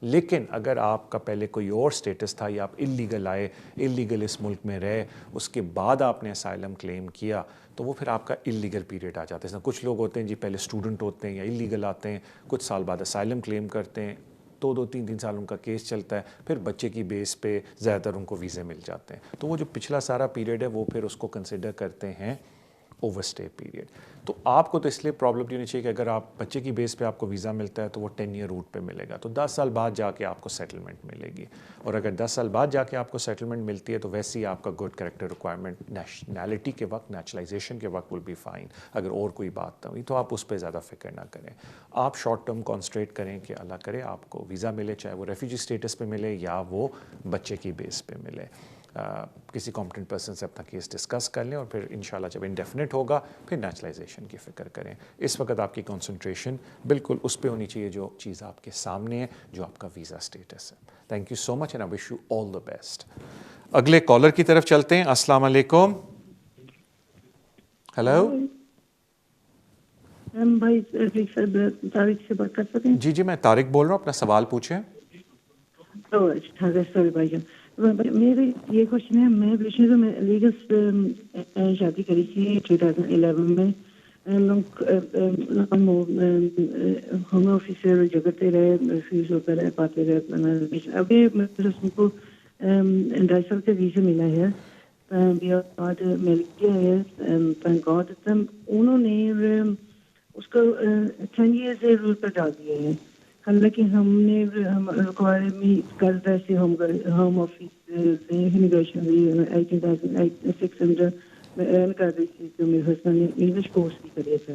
لیکن اگر آپ کا پہلے کوئی اور سٹیٹس تھا یا آپ اللیگل آئے، اللیگل اس ملک میں رہے، اس کے بعد آپ نے اسائلم کلیم کیا، تو وہ پھر آپ کا اللیگل پیریڈ آ جاتا ہے. کچھ لوگ ہوتے ہیں جی پہلے اسٹوڈنٹ ہوتے ہیں یا اللیگل آتے ہیں، کچھ سال بعد اسائلم کلیم کرتے ہیں، 2-3 سال ان کا کیس چلتا ہے، پھر بچے کی بیس پہ زیادہ تر ان کو ویزے مل جاتے ہیں. تو وہ جو پچھلا سارا پیریڈ ہے وہ پھر اس کو کنسیڈر کرتے ہیں اوور اسٹے پیریڈ. تو آپ کو تو اس لیے پرابلم نہیں ہونی چاہیے کہ اگر آپ بچے کی بیس پہ آپ کو ویزا ملتا ہے تو وہ 10 ایئر روٹ پہ ملے گا، تو 10 سال بعد جا کے آپ کو سیٹلمنٹ ملے گی. اور اگر 10 سال بعد جا کے آپ کو سیٹلمنٹ ملتی ہے تو ویسے ہی آپ کا گڈ کریکٹر ریکوائرمنٹ نیشنلٹی کے وقت، نیچرلائزیشن کے وقت ول بی فائن. اگر اور کوئی بات نہ ہوئی تو آپ اس پہ زیادہ فکر نہ کریں. آپ شارٹ ٹرم کانسنٹریٹ کریں کہ اللہ کرے آپ کو ویزا ملے، چاہے وہ ریفیوجی سٹیٹس پہ ملے یا وہ بچے کی بیس پہ ملے. کسی کمپٹنٹ پرسن سے اپنا کیس ڈسکس کر لیں اور پھر انشاءاللہ جب انڈیفینٹ ہوگا پھر نیچرلائزیشن کی فکر کریں. اس وقت آپ کی کنسنٹریشن بالکل اس پہ ہونی چاہیے جو چیز آپ کے سامنے ہے، جو آپ کا ویزا سٹیٹس ہے. Thank you so much and I wish you all the best. اگلے کالر کی طرف چلتے ہیں. السلام علیکم. ہیلو بھائی طارق سے بات کر سکتے ہیں؟ جی میں طارق بول رہا ہوں، اپنا سوال پوچھیں. سوری بھائی جان، میرے یہ کوشچن ہے، میں لیگل شادی کری تھی 2011 میں. ہوم آفیسر جگتے رہے، ریفیوز ہوتا رہے، پاتے رہے. ابھی ان کو 2.5 سال سے ویزا ملا ہے. مل گیا ہے، انہوں نے اس کو 10 ایئرز رول پر ڈال دیا ہے. حالانکہ ہم نے ریکوائرمنٹ کر رہے تھے ہوم آفس سے امیگریشن 600 میں ارن کر رہی تھی. تو میرے ہسبینڈ نے انگلش کورس بھی کریا تھا.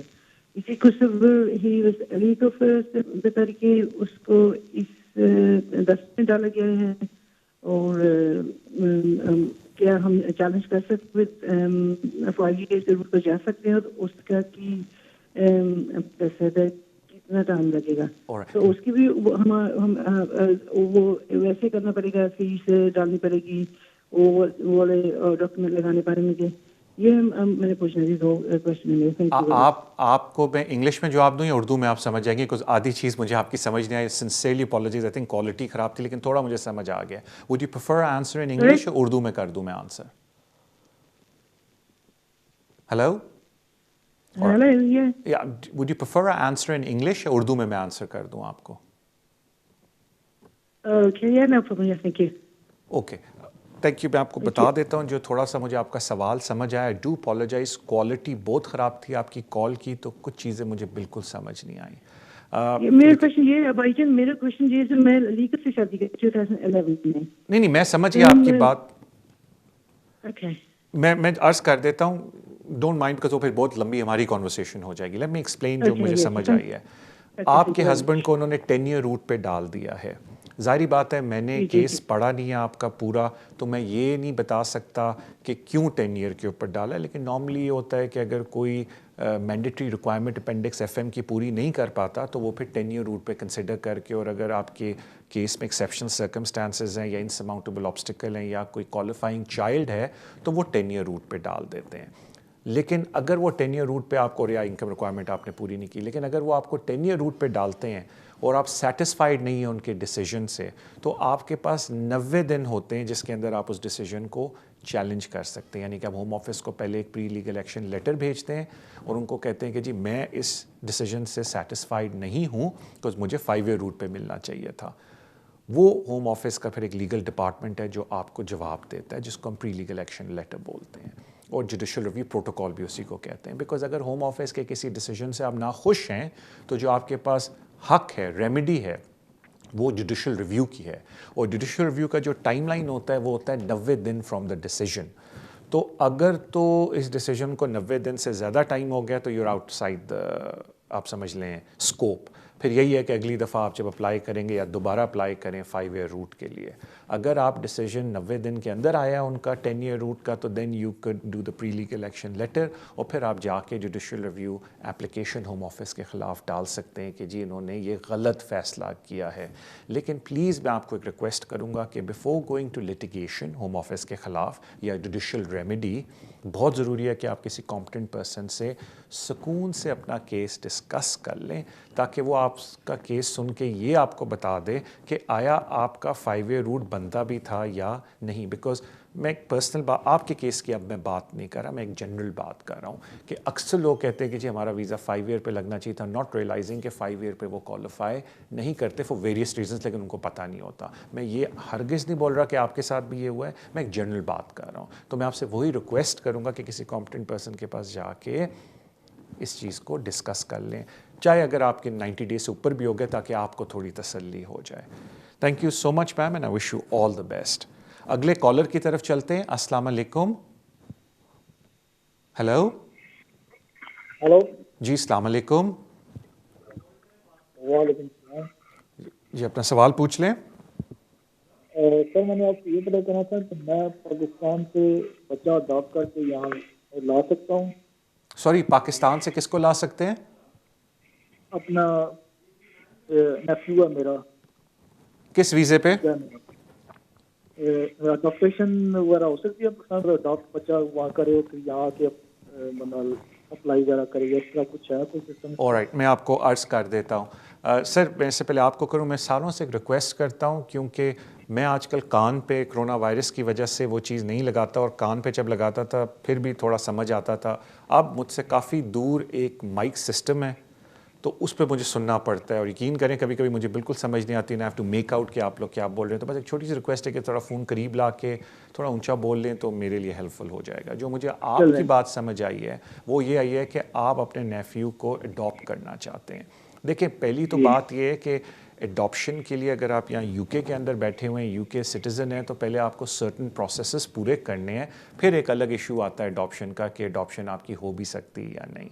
اسی کو سب ہی لیگل فرسٹ بتا کے اس کو اس 10 میں ڈالا گیا ہے. اور کیا ہم چیلنج کر سکتے 5 ایئرز پر جا سکتے ہیں؟ اور اس کا کی پیسے کتنا ٹائم لگے گا؟ تو اس کی بھی وہ ویسے کرنا پڑے گا، فیس ڈالنی پڑے گی، وہ والے ڈاکومنٹ لگانے پڑیں گے. یہ میں نے پوچھنا تھی. 2 کوشچن. آپ کو میں انگلش میں جواب دوں یا اردو میں آپ سمجھ جائیں گے؟ کچھ آدھی چیز مجھے آپ کی سمجھ نہیں آئی. Sincerely apologies, I think quality خراب تھی لیکن تھوڑا مجھے سمجھ آ گیا. Would you prefer answer in English یا اردو میں کر دوں میں answer? Hello would you prefer answer in English یا اردو میں آنسر کر دوں آپ کو؟ Okay thank you. میں آپ کو بتا دیتا ہوں جو تھوڑا سا مجھے آپ کا سوال سمجھ آیا. ڈو اپالوجائز، کوالٹی بہت خراب تھی آپ کی کال کی، تو کچھ چیزیں مجھے بالکل سمجھ نہیں آئی. میرا کوشچن یہ ہے بھائی جان، میرا کوشچن یہ ہے میں لیگل سے شادی کی 2011 میں. نہیں میں سمجھ گیا آپ کی بات. میں عرض کر دیتا ہوں، ڈونٹ مائنڈ کہ تو پھر بہت لمبی ہماری کانورسیشن ہو جائے گی. لیٹ می ایکسپلین جو مجھے سمجھ آئی ہے. آپ کے ہسبینڈ کو انہوں نے 10 ایئر روٹ پہ ڈال دیا ہے. ظاہری بات ہے میں نے کیس پڑھا نہیں ہے آپ کا پورا، تو میں یہ نہیں بتا سکتا کہ کیوں 10 ایئر کے اوپر ڈالا ہے. لیکن نارملی یہ ہوتا ہے کہ اگر کوئی مینڈیٹری ریکوائرمنٹ اپینڈکس FM کی پوری نہیں کر پاتا تو وہ پھر 10 ایئر روٹ پہ کنسیڈر کر کے، اور اگر آپ کے کیس میں ایکسیپشنل سرکمسٹانسز ہیں یا انسرماؤنٹیبل آبسٹیکل ہیں یا کوئی کوالیفائنگ چائلڈ ہے تو وہ 10 ایئر روٹ پہ ڈال دیتے ہیں. لیکن اگر وہ 10 ایئر روٹ پہ آپ کو یا انکم ریکوائرمنٹ آپ نے پوری نہیں کی، لیکن اگر وہ آپ کو 10 ایئر روٹ پہ ڈالتے ہیں اور آپ سیٹسفائیڈ نہیں ہیں ان کے ڈیسیجن سے، تو آپ کے پاس 90 دن ہوتے ہیں جس کے اندر آپ اس ڈیسیجن کو چیلنج کر سکتے ہیں. یعنی کہ آپ ہوم آفس کو پہلے ایک پری لیگل ایکشن لیٹر بھیجتے ہیں اور ان کو کہتے ہیں کہ جی میں اس ڈیسیجن سے سیٹسفائیڈ نہیں ہوں بیکاز مجھے 5 ایئر روٹ پہ ملنا چاہیے تھا. وہ ہوم آفس کا پھر ایک لیگل ڈپارٹمنٹ ہے جو آپ کو جواب دیتا ہے، جس کو ہم پری لیگل ایکشن لیٹر بولتے ہیں، اور جوڈیشل ریویو پروٹوکول بھی اسی کو کہتے ہیں. بیکاز اگر ہوم آفس کے کسی ڈیسیجن سے آپ ناخوش ہیں تو جو آپ کے پاس حق ہے، ریمیڈی ہے، وہ جوڈیشل ریویو کی ہے. اور جوڈیشل ریویو کا جو ٹائم لائن ہوتا ہے وہ ہوتا ہے 90 دن فرام دا ڈیسیجن. تو اگر تو اس ڈیسیجن کو 90 دن سے زیادہ ٹائم ہو گیا تو یو آر آؤٹ سائڈ آپ سمجھ لیں اسکوپ. پھر یہی ہے کہ اگلی دفعہ آپ جب اپلائی کریں گے یا دوبارہ اپلائی کریں 5 ایئر روٹ کے لیے، اگر آپ ڈیسیجن 90 دن کے اندر آیا ان کا 10 ایئر روٹ کا، تو then you could do the pre legal action letter, اور پھر آپ جا کے judicial review application home office کے خلاف ڈال سکتے ہیں کہ جی انہوں نے یہ غلط فیصلہ کیا ہے. لیکن پلیز میں آپ کو ایک ریکویسٹ کروں گا کہ before going to litigation home office کے خلاف یا جوڈیشل ریمیڈی، بہت ضروری ہے کہ آپ کسی کمپٹنٹ پرسن سے سکون سے اپنا کیس ڈسکس کر لیں، تاکہ وہ آپ کا کیس سن کے یہ آپ کو بتا دے کہ آیا آپ کا 5 ایئر روٹ بنتا بھی تھا یا نہیں. بیکاز میں ایک پرسنل بات آپ کے کیس کی اب میں بات نہیں کر رہا، میں ایک جنرل بات کر رہا ہوں کہ اکثر لوگ کہتے ہیں کہ جی ہمارا ویزا 5 ایئر پہ لگنا چاہیے تھا، ناٹ ریئلائزنگ کہ 5 ایئر پہ وہ کوالیفائی نہیں کرتے فار ویریس ریزنس، لیکن ان کو پتہ نہیں ہوتا. میں یہ ہرگز نہیں بول رہا کہ آپ کے ساتھ بھی یہ ہوا ہے، میں ایک جنرل بات کر رہا ہوں. تو میں آپ سے وہی ریکویسٹ کروں گا کہ کسی کمپٹنٹ پرسن کے پاس جا کے اس چیز کو ڈسکس کر لیں، چاہے اگر آپ کے 90 ڈیز سے اوپر بھی ہو گئے، تاکہ آپ کو تھوڑی تسلی ہو جائے. Thank you so much ma'am and I wish you all the best. اگلے کالر کی طرف چلتے ہیں. السلام علیکم. ہیلو. ہلو جی السلام علیکم. وعلیکم السلام. جی اپنا سوال پوچھ لیں. سر میں نے آپ کو یہ پتا کرنا تھا کہ میں پاکستان سے بچہ اڈاپٹ کر کے یہاں لا سکتا ہوں؟ سوری، پاکستان سے کس کو لا سکتے ہیں؟ اپنا نیفیو ہے میرا. کس ویزے پہ؟ اڈاپٹیشن وغیرہ ہو سکتی ہے پاکستان سے اڈاپٹ بچہ وہاں کرے پھر یہاں آ کے اپلائی وغیرہ کرے، اس طرح کچھ ہے کوئی سسٹم؟ آلرائٹ، میں آپ کو عرض کر دیتا ہوں. سر میں سے پہلے آپ کو کروں، میں ساروں سے ایک ریکویسٹ کرتا ہوں، کیونکہ میں آج کل کان پہ کرونا وائرس کی وجہ سے وہ چیز نہیں لگاتا، اور کان پہ جب لگاتا تھا پھر بھی تھوڑا سمجھ آتا تھا. اب مجھ سے کافی دور ایک مائک سسٹم ہے تو اس پہ مجھے سننا پڑتا ہے، اور یقین کریں کبھی کبھی مجھے بالکل سمجھ نہیں آتی، نا ہیو ٹو میک آؤٹ کہ آپ لوگ کیا بول رہے ہیں. تو بس ایک چھوٹی سی ریکویسٹ ہے کہ تھوڑا فون قریب لا کے تھوڑا اونچا بول لیں تو میرے لیے ہیلپ فل ہو جائے گا. جو مجھے آپ کی بات سمجھ آئی ہے وہ یہ آئی ہے کہ آپ اپنے نیفیو کو اڈاپٹ کرنا چاہتے ہیں. دیکھیں پہلی تو بات یہ ہے کہ اڈاپشن کے لیے اگر آپ یہاں یو کے اندر بیٹھے ہوئے ہیں، یو کے سٹیزن ہیں، تو پہلے آپ کو سرٹن پروسیسز پورے کرنے ہیں. پھر ایک الگ ایشو آتا ہے اڈاپشن کا کہ اڈاپشن آپ کی ہو بھی سکتی ہے یا نہیں.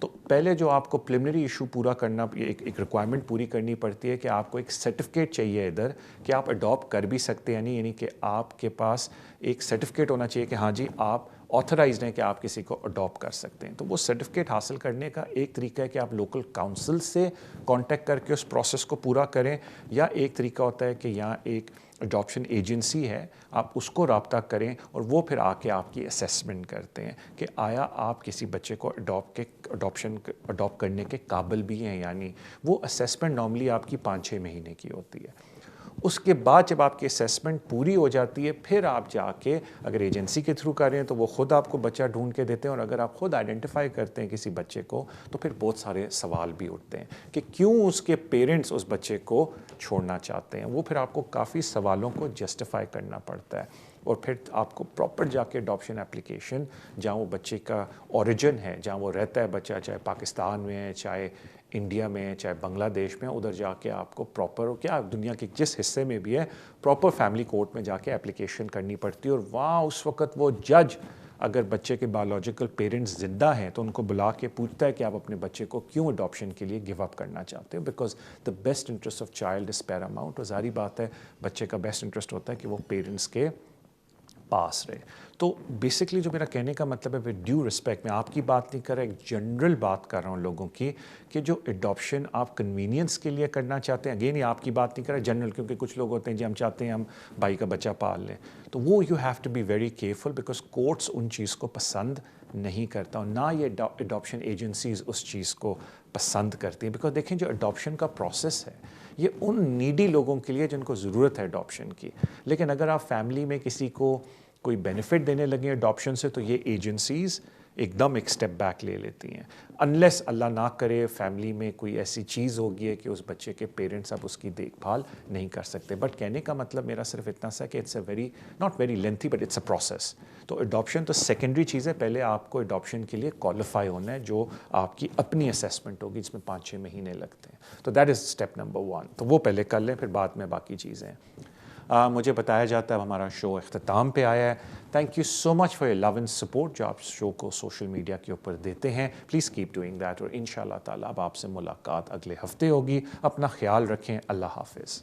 تو پہلے جو آپ کو پریلیمنری ایشو پورا کرنا، ایک ریکوائرمنٹ پوری کرنی پڑتی ہے کہ آپ کو ایک سرٹیفکیٹ چاہیے ادھر کہ آپ اڈاپٹ کر بھی سکتے ہیں، یعنی کہ آپ کے پاس ایک سرٹیفکیٹ ہونا چاہیے کہ ہاں جی آپ آتھرائزڈ ہیں کہ آپ کسی کو اڈاپٹ کر سکتے ہیں. تو وہ سرٹیفکیٹ حاصل کرنے کا ایک طریقہ ہے کہ آپ لوکل کاؤنسل سے کانٹیکٹ کر کے اس پروسیس کو پورا کریں، یا ایک طریقہ ہوتا ہے کہ یہاں ایک اڈاپشن ایجنسی ہے، آپ اس کو رابطہ کریں اور وہ پھر آ کے آپ کی اسیسمنٹ کرتے ہیں کہ آیا آپ کسی بچے کو اڈاپٹ کرنے کے قابل بھی ہیں. یعنی وہ اسیسمنٹ نارملی آپ کی 5-6 مہینے کی ہوتی ہے. اس کے بعد جب آپ کی اسیسمنٹ پوری ہو جاتی ہے پھر آپ جا کے اگر ایجنسی کے تھرو کر رہے ہیں تو وہ خود آپ کو بچہ ڈھونڈ کے دیتے ہیں، اور اگر آپ خود آئیڈینٹیفائی کرتے ہیں کسی بچے کو تو پھر بہت سارے سوال بھی اٹھتے ہیں کہ کیوں اس کے پیرنٹس اس بچے کو چھوڑنا چاہتے ہیں. وہ پھر آپ کو کافی سوالوں کو جسٹیفائی کرنا پڑتا ہے، اور پھر آپ کو پراپر جا کے اڈاپشن اپلیکیشن جہاں وہ بچے کا اوریجن ہے، جہاں وہ رہتا ہے بچہ، چاہے پاکستان میں ہے، چاہے انڈیا میں ہے، چاہے بنگلہ دیش میں، ادھر جا کے آپ کو پراپر کیا دنیا کے جس حصے میں بھی ہے پراپر فیملی کورٹ میں جا کے اپلیکیشن کرنی پڑتی ہے. اور وہاں اس وقت وہ جج اگر بچے کے بایولوجیکل پیرنٹس زندہ ہیں تو ان کو بلا کے پوچھتا ہے کہ آپ اپنے بچے کو کیوں اڈاپشن کے لیے گیو اپ کرنا چاہتے ہو، because the best interest of child is paramount. اور ظاہری بات ہے بچے کا بیسٹ انٹرسٹ ہوتا ہے کہ وہ پیرنٹس کے پاس رہے. تو بیسکلی جو میرا کہنے کا مطلب ہے ود ڈیو رسپیکٹ، میں آپ کی بات نہیں کر رہا، ایک جنرل بات کر رہا ہوں لوگوں کی، کہ جو اڈاپشن آپ کنوینئنس کے لیے کرنا چاہتے ہیں، اگین یہ آپ کی بات نہیں کر رہا، جنرل، کیونکہ کچھ لوگ ہوتے ہیں جی ہم چاہتے ہیں ہم بھائی کا بچہ پال لیں، تو وہ you have to be very careful because courts ان چیز کو پسند نہیں کرتا، اور نہ یہ اڈاپشن ایجنسیز اس چیز کو پسند کرتی ہیں، بیکاز دیکھیں جو اڈاپشن کا پروسیس ہے یہ ان نیڈی لوگوں کے لیے جن کو ضرورت ہے اڈاپشن کی، لیکن اگر آپ فیملی میں کسی کو کوئی بینیفٹ دینے لگیں اڈاپشن سے تو یہ ایجنسیز ایک دم ایک سٹیپ بیک لے لیتی ہیں، انلیس اللہ نہ کرے فیملی میں کوئی ایسی چیز ہوگی ہے کہ اس بچے کے پیرنٹس اب اس کی دیکھ بھال نہیں کر سکتے. بٹ کہنے کا مطلب میرا صرف اتنا سا کہ it's a very not very lengthy but it's a process. تو اڈاپشن تو سیکنڈری چیز ہے، پہلے آپ کو اڈاپشن کے لیے کوالیفائی ہونا ہے جو آپ کی اپنی اسیسمنٹ ہوگی جس میں 5-6 مہینے لگتے ہیں. تو دیٹ از اسٹیپ نمبر 1. تو وہ پہلے کر لیں، پھر بعد میں باقی چیزیں. مجھے بتایا جاتا ہے ہمارا شو اختتام پہ آیا ہے. Thank you so much for your love and support جو آپ شو کو سوشل میڈیا کے اوپر دیتے ہیں. پلیز کیپ ڈوئنگ دیٹ، اور ان شاء اللہ تعالیٰ اب آپ سے ملاقات اگلے ہفتے ہوگی. اپنا خیال رکھیں. اللہ حافظ.